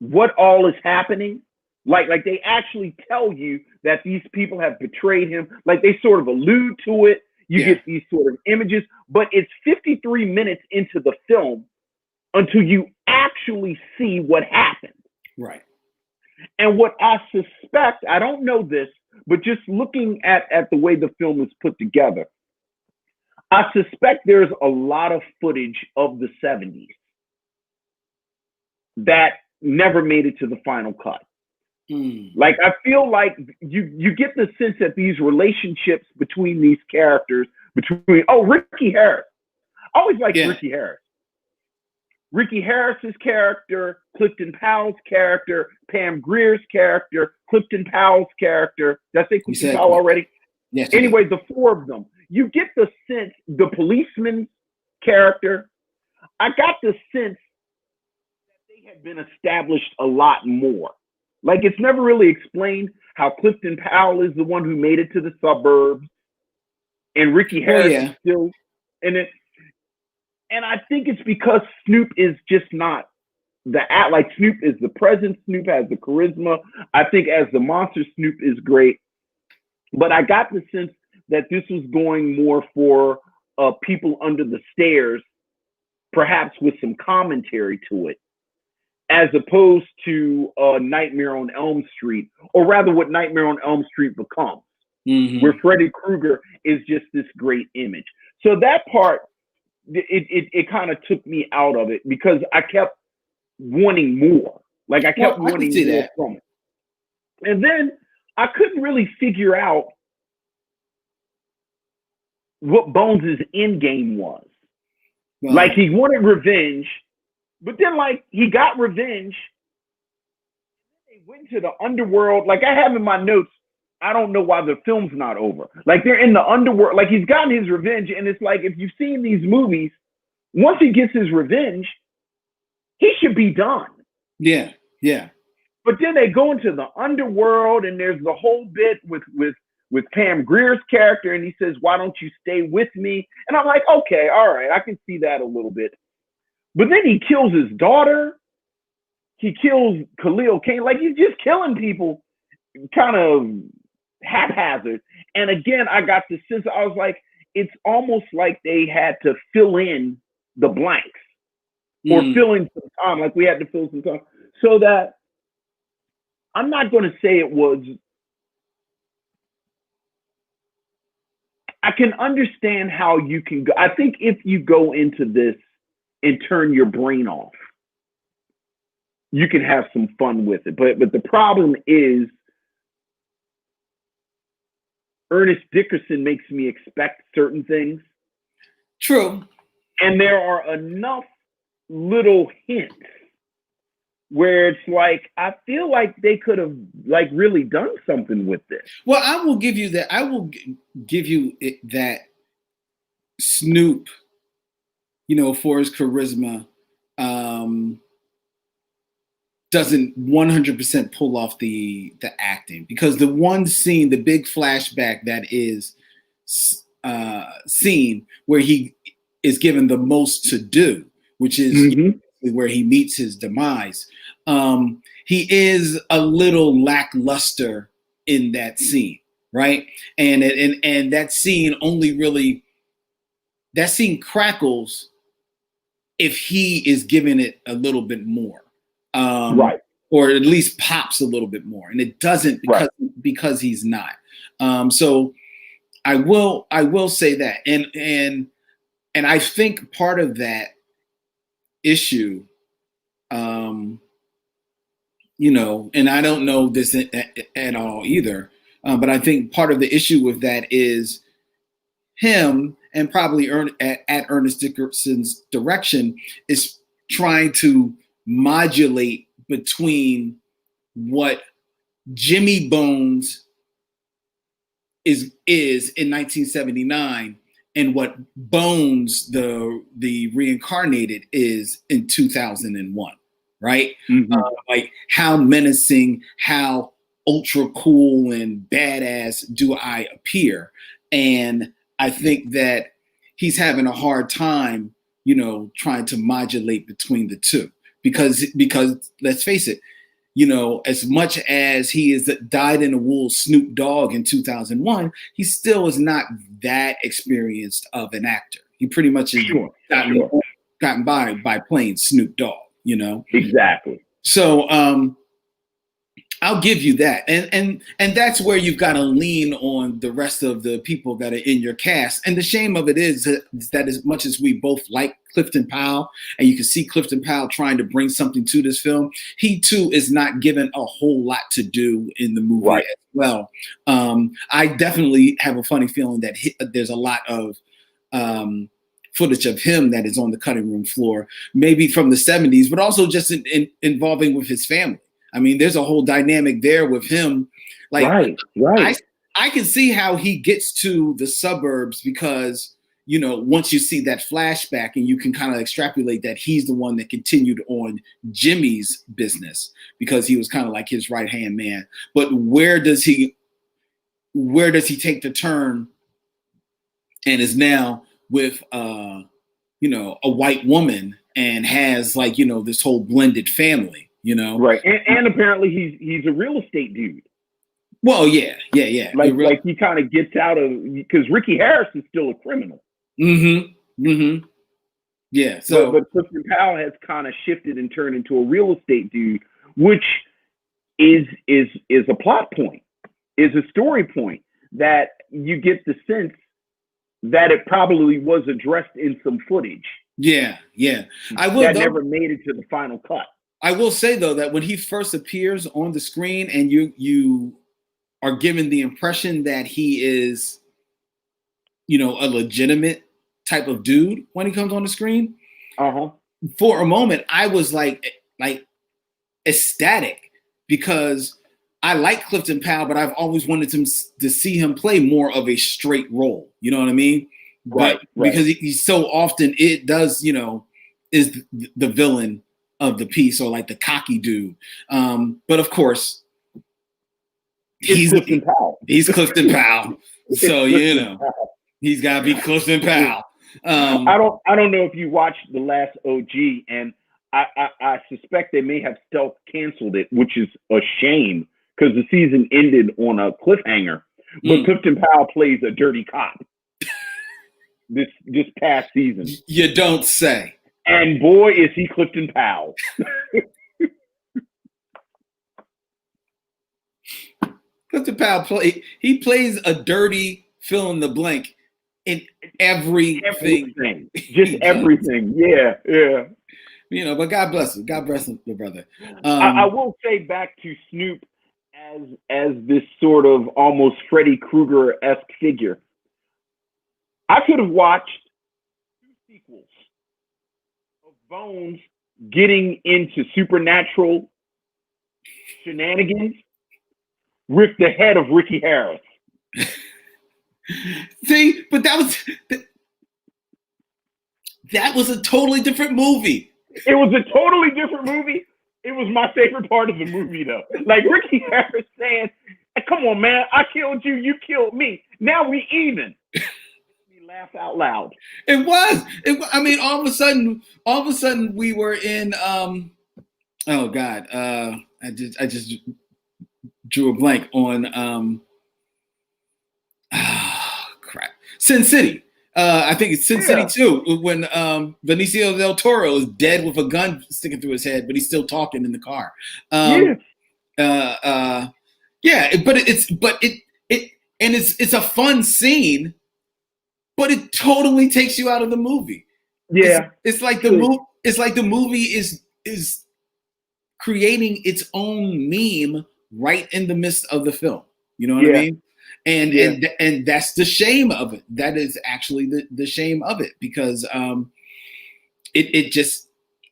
what all is happening. Like they actually tell you that these people have betrayed him. Like they sort of allude to it. You get these sort of images, but it's 53 minutes into the film until you actually see what happened. Right. And what I suspect, I don't know this, but just looking at the way the film is put together, I suspect there's a lot of footage of the 70s that never made it to the final cut. Like, I feel like you get the sense that these relationships between these characters, Ricky Harris. I always liked Ricky Harris. Ricky Harris's character, Clifton Powell's character, Pam Grier's character, Clifton Powell's character. Did I say Clifton Powell already? Yes. Anyway, the four of them. You get the sense, the policeman's character, I got the sense that they had been established a lot more. Like, it's never really explained how Clifton Powell is the one who made it to the suburbs, and Ricky Harris is still in it. And I think it's because Snoop is just not like Snoop is the presence. Snoop has the charisma. I think as the monster, Snoop is great. But I got the sense that this was going more for people under the stairs, perhaps with some commentary to it, as opposed to Nightmare on Elm Street, or rather what Nightmare on Elm Street becomes, where Freddy Krueger is just this great image. So that part, it kind of took me out of it because I kept wanting more. Like, I kept wanting more from it. And then I couldn't really figure out what Bones' end game was. Wow. Like, he wanted revenge, but then, like, he got revenge. They went to the underworld. Like, I have in my notes, I don't know why the film's not over. Like, they're in the underworld. Like, he's gotten his revenge, and it's like, if you've seen these movies, once he gets his revenge, he should be done. Yeah, yeah. But then they go into the underworld, and there's the whole bit with Pam Grier's character, and he says, "Why don't you stay with me?" And I'm like, okay, all right, I can see that a little bit. But then he kills his daughter. He kills Khalil Kane. Like, he's just killing people kind of haphazard. And again, I got the sense, I was like, it's almost like they had to fill in the blanks or fill in some time. Like, we had to fill some time. So that I'm not going to say it was. I can understand how you can go. I think if you go into this and turn your brain off, you can have some fun with it. But the problem is, Ernest Dickerson makes me expect certain things. True. And there are enough little hints where it's like, I feel like they could have, like, really done something with this. Well, I will give you that. I will give you that Snoop, for his charisma, doesn't 100% pull off the acting, because the one scene, the big flashback that is seen where he is given the most to do, which is where he meets his demise. He is a little lackluster in that scene, right? And that scene that scene crackles if he is given it a little bit more, right? Or at least pops a little bit more, and it doesn't because he's not. So I will say that, and I think part of that issue, and I don't know this at all either, but I think part of the issue with that is him, and probably at Ernest Dickerson's direction, is trying to modulate between what Jimmy Bones is in 1979 and what Bones, the reincarnated, is in 2001, right? Mm-hmm. Like how menacing, how ultra cool and badass do I appear? And I think that he's having a hard time, trying to modulate between the two because let's face it, as much as he is dyed in the wool Snoop Dogg in 2001, he still is not that experienced of an actor. He pretty much has gotten by playing Snoop Dogg, Exactly. So I'll give you that. And that's where you've got to lean on the rest of the people that are in your cast. And the shame of it is that as much as we both like Clifton Powell, and you can see Clifton Powell trying to bring something to this film, he too is not given a whole lot to do in the movie as well. I definitely have a funny feeling that there's a lot of footage of him that is on the cutting room floor, maybe from the 70s, but also just involving with his family. I mean, there's a whole dynamic there with him. Like, I can see how he gets to the suburbs because, once you see that flashback and you can kind of extrapolate that he's the one that continued on Jimmy's business because he was kind of like his right-hand man. But where does he take the turn and is now with, a white woman and has this whole blended family? Right. And apparently he's a real estate dude. Well, yeah. Like he kind of gets out of, because Ricky Harris is still a criminal. Yeah. So, but Clifton Powell has kind of shifted and turned into a real estate dude, which is a plot point, is a story point that you get the sense that it probably was addressed in some footage. Yeah. That never made it to the final cut. I will say, though, that when he first appears on the screen and you are given the impression that he is, a legitimate type of dude when he comes on the screen, for a moment, I was like ecstatic because I like Clifton Powell, but I've always wanted to see him play more of a straight role. You know what I mean? Right. Because he's so often, it does, is the villain of the piece or like the cocky dude. But of course, he's Clifton Powell. He's Clifton Powell. So, he's got to be Clifton Powell. I don't know if you watched The Last OG, and I suspect they may have stealth canceled it, which is a shame because the season ended on a cliffhanger. But Clifton Powell plays a dirty cop this past season. You don't say. And boy, is he Clifton Powell. Clifton Powell plays a dirty fill in the blank in everything. Just everything. Yeah. But God bless him. God bless him, the brother. I will say back to Snoop as this sort of almost Freddy Krueger-esque figure. I could have watched 2 sequels of Bones getting into supernatural shenanigans with the head of Ricky Harris. See, but that was a totally different movie. It was a totally different movie. It was my favorite part of the movie, though. Like Ricky Harris saying, hey, "Come on, man! I killed you. You killed me. Now we even." We laughed out loud. It was. I mean, all of a sudden, we were in. Oh God! I just drew a blank on. Crap! Sin City. I think it's Sin City too, when Benicio del Toro is dead with a gun sticking through his head, but he's still talking in the car. But it's a fun scene, but it totally takes you out of the movie. Yeah, it's like the movie is creating its own meme right in the midst of the film. You know what I mean? And that's the shame of it. That is actually the shame of it, because it just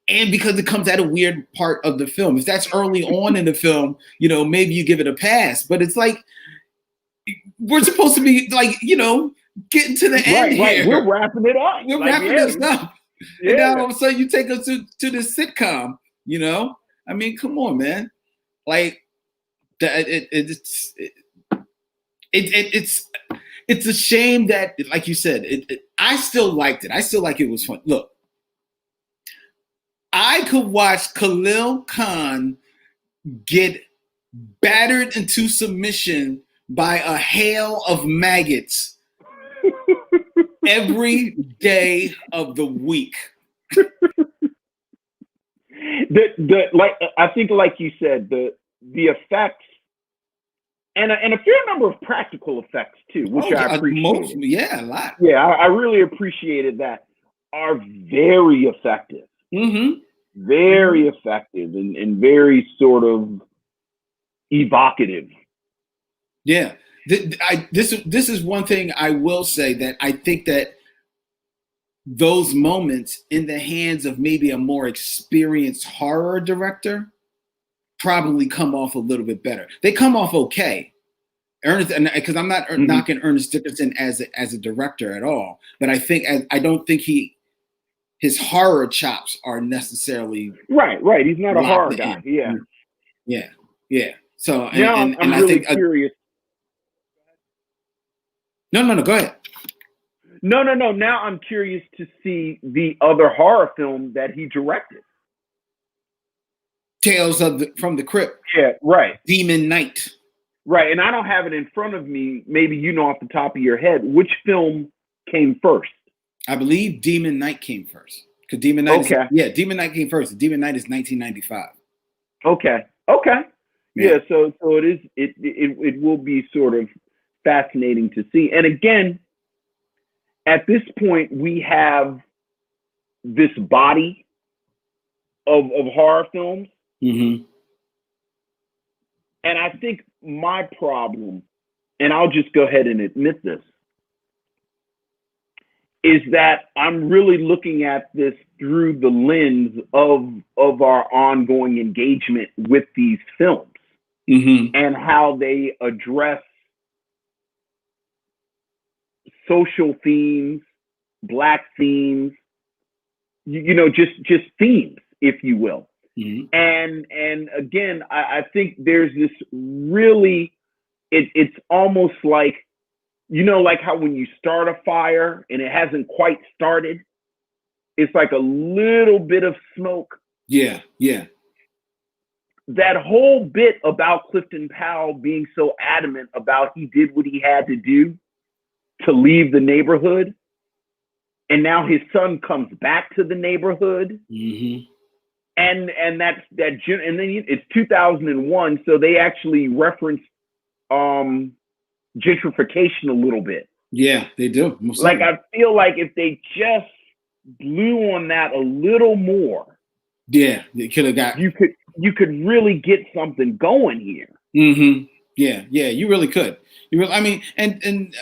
and because it comes at a weird part of the film. If that's early on in the film, you know, maybe you give it a pass. But it's like we're supposed to be like, you know, getting to the end here. Right. We're wrapping it up. We're wrapping this up. Yeah. And now all of a sudden you take us to this sitcom, you know? I mean, come on, man. Like it's a shame that, like you said, I still liked it. I still like it was fun. Look, I could watch Khalil Khan get battered into submission by a hail of maggots every day of the week. I think, like you said, the effects and a fair number of practical effects too, which I appreciate. Yeah, a lot. Yeah, I really appreciated that. Are very effective. Mm-hmm. Very effective and very sort of evocative. Yeah. This is one thing I will say, that I think that those moments in the hands of maybe a more experienced horror director probably come off a little bit better. They come off okay. Because I'm not knocking Ernest Dickerson as a director at all, but I don't think his horror chops are necessarily right. He's not a horror guy. Yeah. So I'm I really think curious. No. Go ahead. No. Now I'm curious to see the other horror film that he directed. Tales from the Crypt. Yeah, right. Demon Knight. Right, and I don't have it in front of me. Maybe you know off the top of your head, which film came first? I believe Demon Knight came first. Because Demon Knight Demon Knight came first. Demon Knight is 1995. Okay. Yeah, so it will be sort of fascinating to see. And again, at this point, we have this body of horror films. Mm-hmm. And I think my problem, and I'll just go ahead and admit this, is that I'm really looking at this through the lens of our ongoing engagement with these films, mm-hmm. and how they address social themes, Black themes, you know, just themes, if you will. Mm-hmm. And again, I think there's this really, it's almost like, you know, like how when you start a fire and it hasn't quite started, it's like a little bit of smoke. Yeah. That whole bit about Clifton Powell being so adamant about he did what he had to do to leave the neighborhood, and now his son comes back to the neighborhood. Mm-hmm. And and then it's 2001, so they actually referenced gentrification a little bit. Yeah, they do. Like, I feel like if they just blew on that a little more, yeah, they could have got. You could really get something going here. Mm-hmm. Yeah, you really could. I mean, and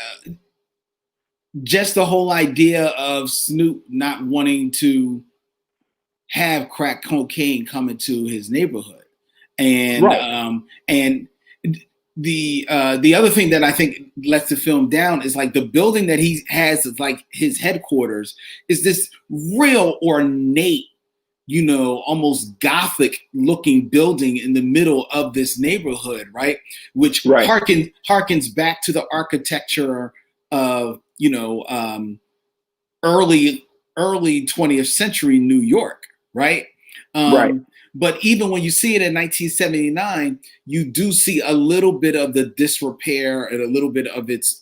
just the whole idea of Snoop not wanting to have crack cocaine come into his neighborhood, and right. And the other thing that I think lets the film down is like the building that he has as like his headquarters is this real ornate, you know, almost Gothic looking building in the middle of this neighborhood, right? Which harkens back to the architecture of, you know, early 20th century New York, right? Right. But even when you see it in 1979, you do see a little bit of the disrepair and a little bit of its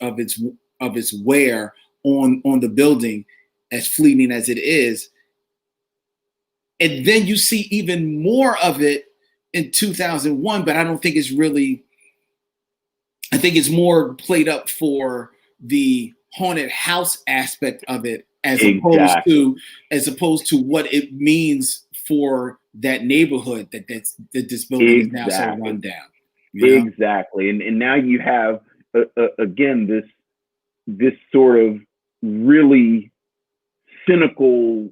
wear on the building, as fleeting as it is. And then you see even more of it in 2001, but I don't think it's really, I think it's more played up for the haunted house aspect of it as opposed to what it means for that neighborhood that this building is now so run down. Exactly. And now you have again this sort of really cynical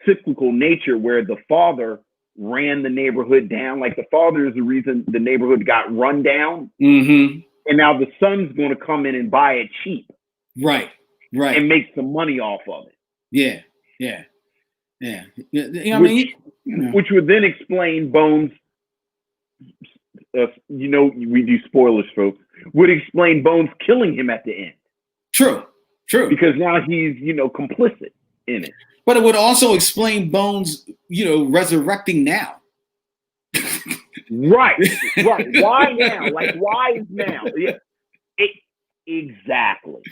cyclical nature where the father ran the neighborhood down. Like the father is the reason the neighborhood got run down. Mm-hmm. And now the son's going to come in and buy it cheap. Right. Right. And make some money off of it. Yeah. Yeah. Yeah. I mean, which would then explain Bones. We do spoilers, folks. Would explain Bones killing him at the end. True. Because now he's, complicit in it. But it would also explain Bones, resurrecting now. Right. Why now? Like, why is now? Yeah. Exactly.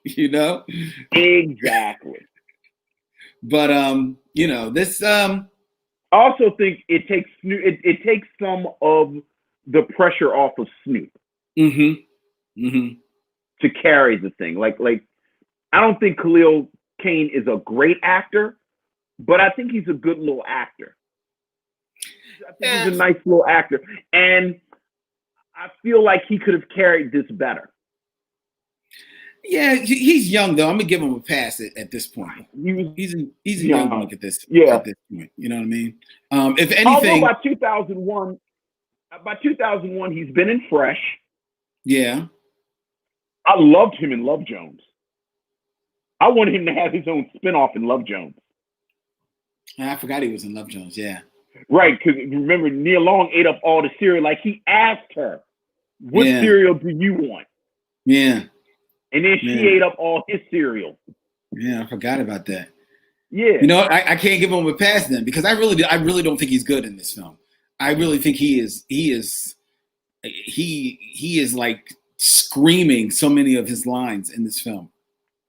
Exactly. But this. I also think it takes Snoop. It takes some of the pressure off of Snoop. Mm-hmm. Mm-hmm. To carry the thing. Like I don't think Khalil Kain is a great actor, but I think he's a good little actor. I think he's a nice little actor, and I feel like he could have carried this better. Yeah, he's young though. I'm gonna give him a pass at this point. He's a young look at this. Yeah. At this point, you know what I mean. If anything, although by 2001, he's been in Fresh. Yeah. I loved him in Love Jones. I wanted him to have his own spinoff in Love Jones. I forgot he was in Love Jones. Yeah. Right, because remember, Nia Long ate up all the cereal. Like he asked her, "What cereal do you want?" Yeah. And then she ate up all his cereal. Yeah, I forgot about that. Yeah. I can't give him a pass then because I really don't think he's good in this film. I really think he is like screaming so many of his lines in this film.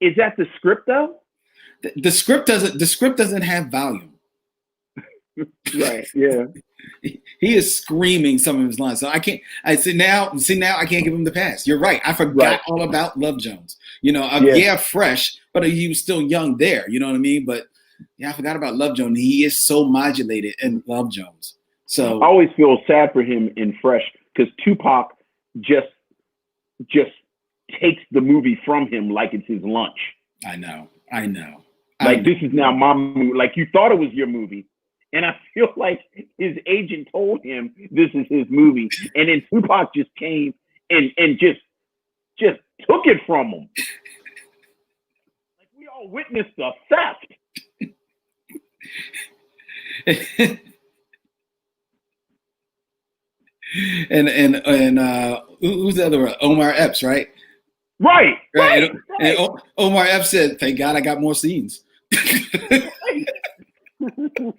Is that the script though? The script doesn't have volume. Right. Yeah. He is screaming some of his lines. So I can't. I see now. I can't give him the pass. You're right. I forgot all about Love Jones. Fresh, but he was still young there. You know what I mean? But I forgot about Love Jones. He is so modulated in Love Jones. So I always feel sad for him in Fresh because Tupac just takes the movie from him like it's his lunch. I know. This is now my movie. Like you thought it was your movie. And I feel like his agent told him this is his movie. And then Tupac just came and just took it from him. Like we all witnessed the theft. and who's the other one? Omar Epps, right? Right. And Omar Epps said, "Thank God I got more scenes."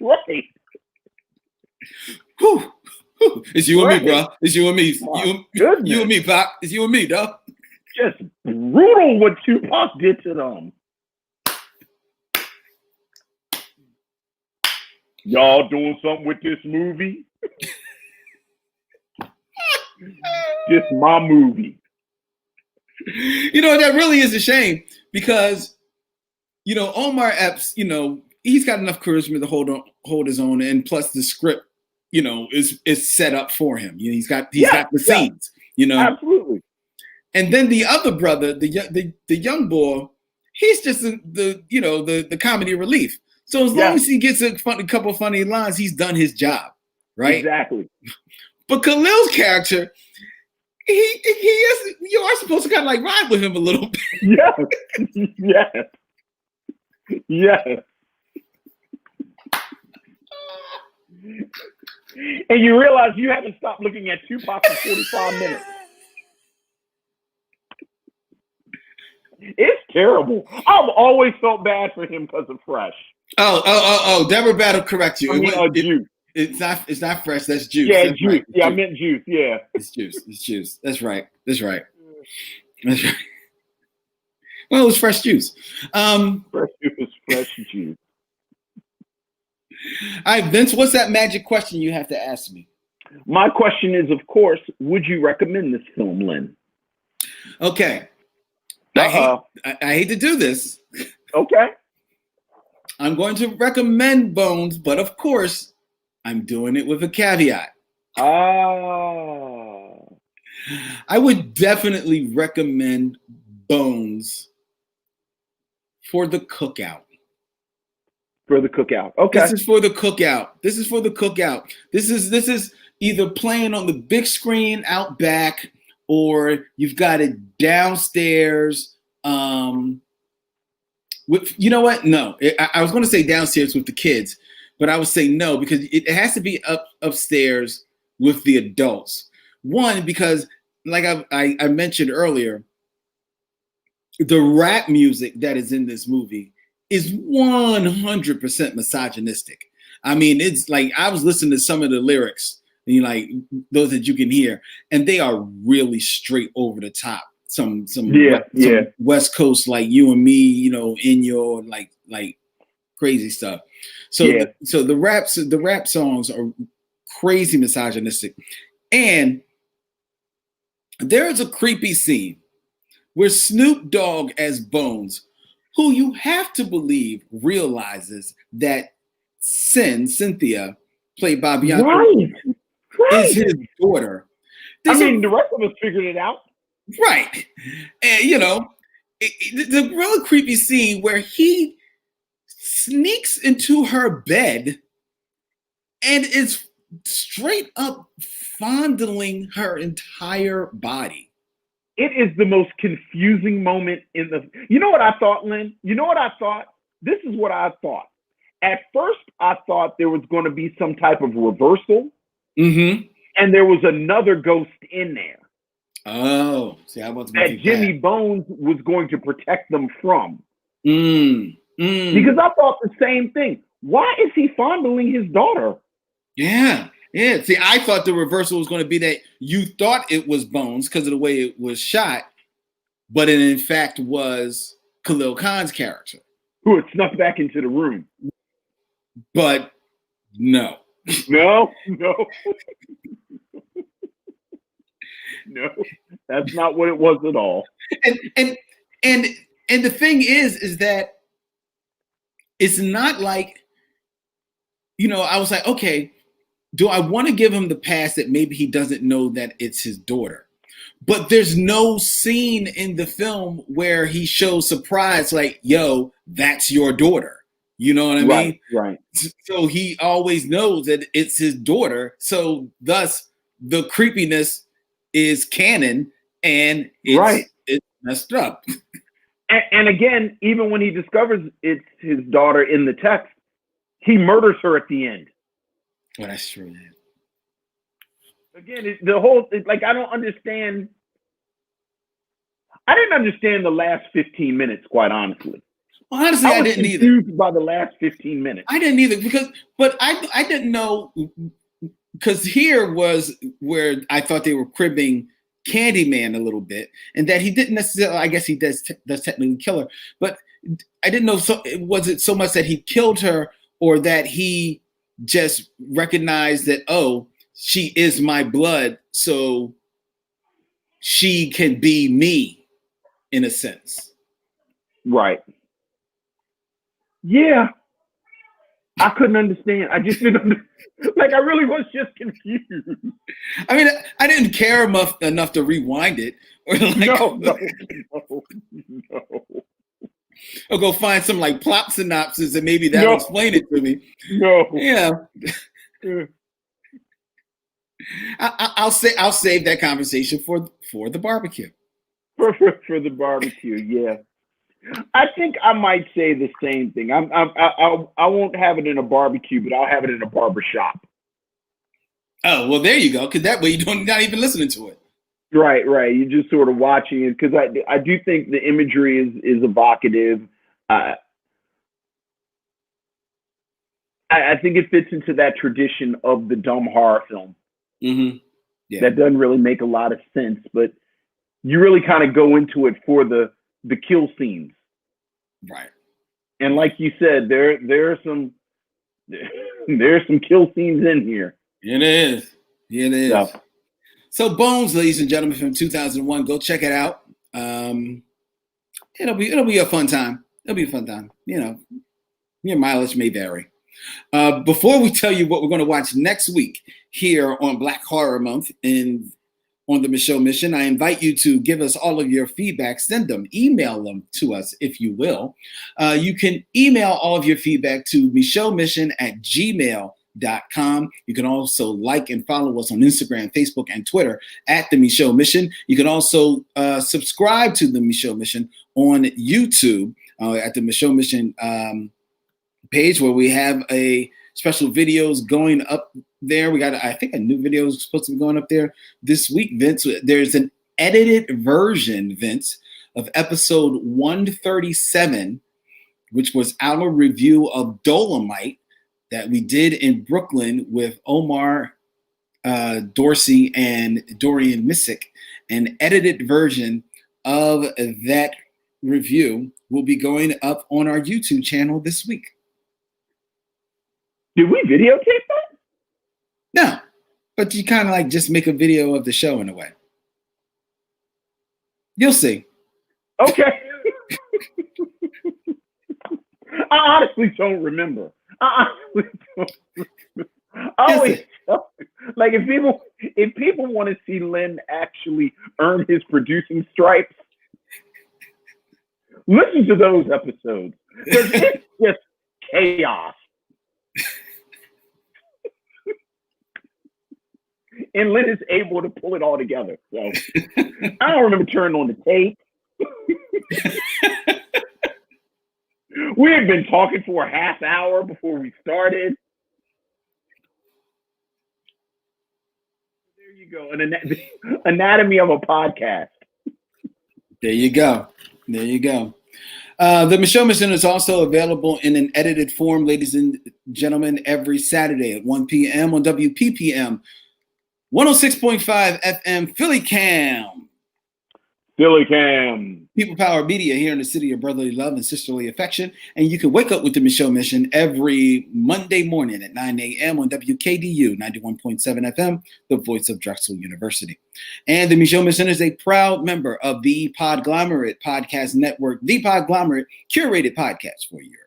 Right. Whew. It's you and me, bro. It's you and me. You and me, Pop. It's you and me, dog. Just brutal what Tupac did to them. Y'all doing something with this movie? Just my movie. That really is a shame because, Omar Epps, he's got enough charisma to hold his own, and plus the script, is set up for him. He's got the scenes, Absolutely. And then the other brother, the young boy, he's just the comedy relief. So as long as he gets a couple funny lines, he's done his job, right? Exactly. But Khalil's character, he is. You are supposed to kind of like ride with him a little bit. Yes. And you realize you haven't stopped looking at Tupac for 45 minutes. It's terrible. I've always felt bad for him because of Fresh. Oh! Deborah Battle correct you. Juice. It's not Fresh. That's Juice. Yeah, that's Juice. Right. Yeah, Juice. I meant Juice. Yeah, it's Juice. That's right. Well, it was Fresh Juice. Fresh Juice. All right, Vince. What's that magic question you have to ask me? My question is, of course, would you recommend this film, Lynn? Okay. I hate to do this. Okay. I'm going to recommend Bones, but of course, I'm doing it with a caveat. I would definitely recommend Bones for the cookout. For the cookout. Okay. This is for the cookout. This is for the cookout. This is either playing on the big screen out back, or you've got it downstairs. You know what? No, I was going to say downstairs with the kids, but I would say no, because it has to be upstairs with the adults. One, because like I mentioned earlier, the rap music that is in this movie is 100% misogynistic. I mean, it's like I was listening to some of the lyrics, like those that you can hear, and they are really straight over the top. Some West Coast, like you and me, in your like crazy stuff. So the rap songs are crazy misogynistic, and there is a creepy scene where Snoop Dogg as Bones, who you have to believe realizes that Cynthia, played by Bianca, is his daughter. The rest of us figured it out. Right. And, the really creepy scene where he sneaks into her bed and is straight up fondling her entire body. It is the most confusing moment in the... You know what I thought, Lynn? You know what I thought? This is what I thought. At first, I thought there was going to be some type of reversal, and there was another ghost in there. Oh, see, I was that Jimmy Bones was going to protect them from. Because I thought the same thing. Why is he fondling his daughter? Yeah. See, I thought the reversal was going to be that you thought it was Bones because of the way it was shot, but it in fact was Khalil Khan's character, who had snuck back into the room. But no. No, that's not what it was at all. And the thing is that it's not like, I was like, okay, do I want to give him the pass that maybe he doesn't know that it's his daughter? But there's no scene in the film where he shows surprise, like, yo, that's your daughter. You know what I mean? Right. So he always knows that it's his daughter. So thus the creepiness is canon, and it's messed up. And again, even when he discovers it's his daughter in the text, he murders her at the end. Well, that's true. Again, I don't understand. I didn't understand the last 15 minutes, quite honestly. Well, honestly, I didn't either. Confused by the last 15 minutes. I didn't either but I didn't know, because here was where I thought they were cribbing Candyman a little bit, and that he didn't necessarily, I guess he does technically kill her, but I didn't know, was it so much that he killed her, or that he just recognized that, oh, she is my blood, so she can be me, in a sense. Right. Yeah. I couldn't understand. I just didn't I really was just confused. I mean, I didn't care enough to rewind it. Or No. Or go find some plot synopsis and maybe that'll explain it to me. No. Yeah. I'll save that conversation for the barbecue. For the barbecue, yeah. I think I might say the same thing. I won't have it in a barbecue, but I'll have it in a barber shop. Oh, well, there you go. Because that way you're not even listening to it. Right. You're just sort of watching it, because I do think the imagery is evocative. I think it fits into that tradition of the dumb horror film. Mm-hmm. Yeah. That doesn't really make a lot of sense, but you really kind of go into it for the kill scenes. Right. And like you said, there are some kill scenes in here. It is. Yeah. So Bones, ladies and gentlemen, from 2001, go check it out. It'll be a fun time. Your mileage may vary. Before we tell you what we're going to watch next week here on Black Horror Month in on the Michaud Mission. I invite you to give us all of your feedback. Send them, email them to us if you will. You can email all of your feedback to michaudmission@gmail.com. You can also like and follow us on Instagram, Facebook, and Twitter at The Michaud Mission. You can also subscribe to The Michaud Mission on YouTube at the Michaud Mission page, where we have a special videos going up there. We got, I think, a new video is supposed to be going up there this week, Vince. There's an edited version, Vince, of episode 137, which was our review of Dolomite that we did in Brooklyn with Omar Dorsey and Dorian Missick. An edited version of that review will be going up on our YouTube channel this week. Did we videotape that? No, but you kind of like just make a video of the show in a way. You'll see. Okay. I honestly don't remember. Like if people want to see Lynn actually earn his producing stripes, listen to those episodes. It's just chaos. And Lynn is able to pull it all together. So I don't remember turning on the tape. We had been talking for a half hour before we started. There you go. An anatomy of a podcast. There you go. There you go. The Michaud Mission is also available in an edited form, ladies and gentlemen, every Saturday at 1 p.m. on WPPM 106.5 FM Philly Cam. Philly Cam. People Power Media here in the city of brotherly love and sisterly affection. And you can wake up with the Michaud Mission every Monday morning at 9 a.m. on WKDU 91.7 FM, the voice of Drexel University. And the Michaud Mission is a proud member of the Podglomerate Podcast Network, the Podglomerate curated podcast for your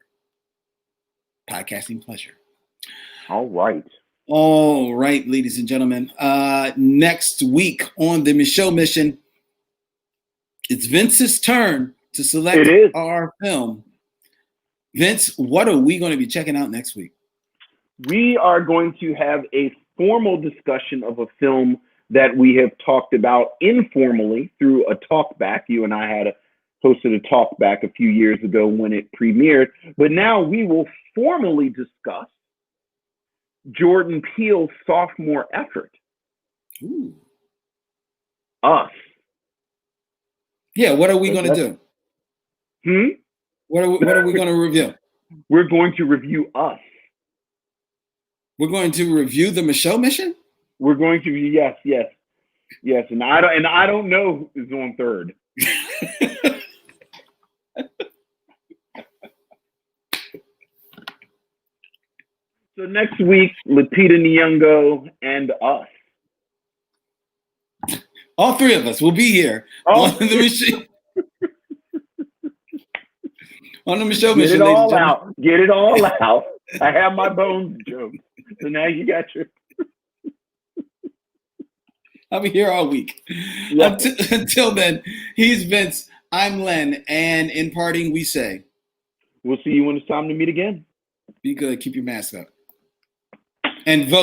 podcasting pleasure. All right. All right, ladies and gentlemen. Next week on the Michaud Mission, it's Vince's turn to select our film. Vince, what are we going to be checking out next week? We are going to have a formal discussion of a film that we have talked about informally through a talkback. You and I had hosted a talkback a few years ago when it premiered. But now we will formally discuss Jordan Peele's sophomore effort. Ooh. Us. Yeah, what are we going to do? What are we going to review? We're going to review Us. We're going to review the Michaud Mission? We're going to, yes. And I don't know who's on third. So next week, Lupita Nyong'o and Us. All three of us will be here on the machine. On the Michaud Mission. Get it all out. Get it all out. I have my bones jokes. So now you got your. I'll be here all week. Yep. Until then, he's Vince. I'm Len. And in parting, we say, we'll see you when it's time to meet again. Be good. Keep your mask up. And vote.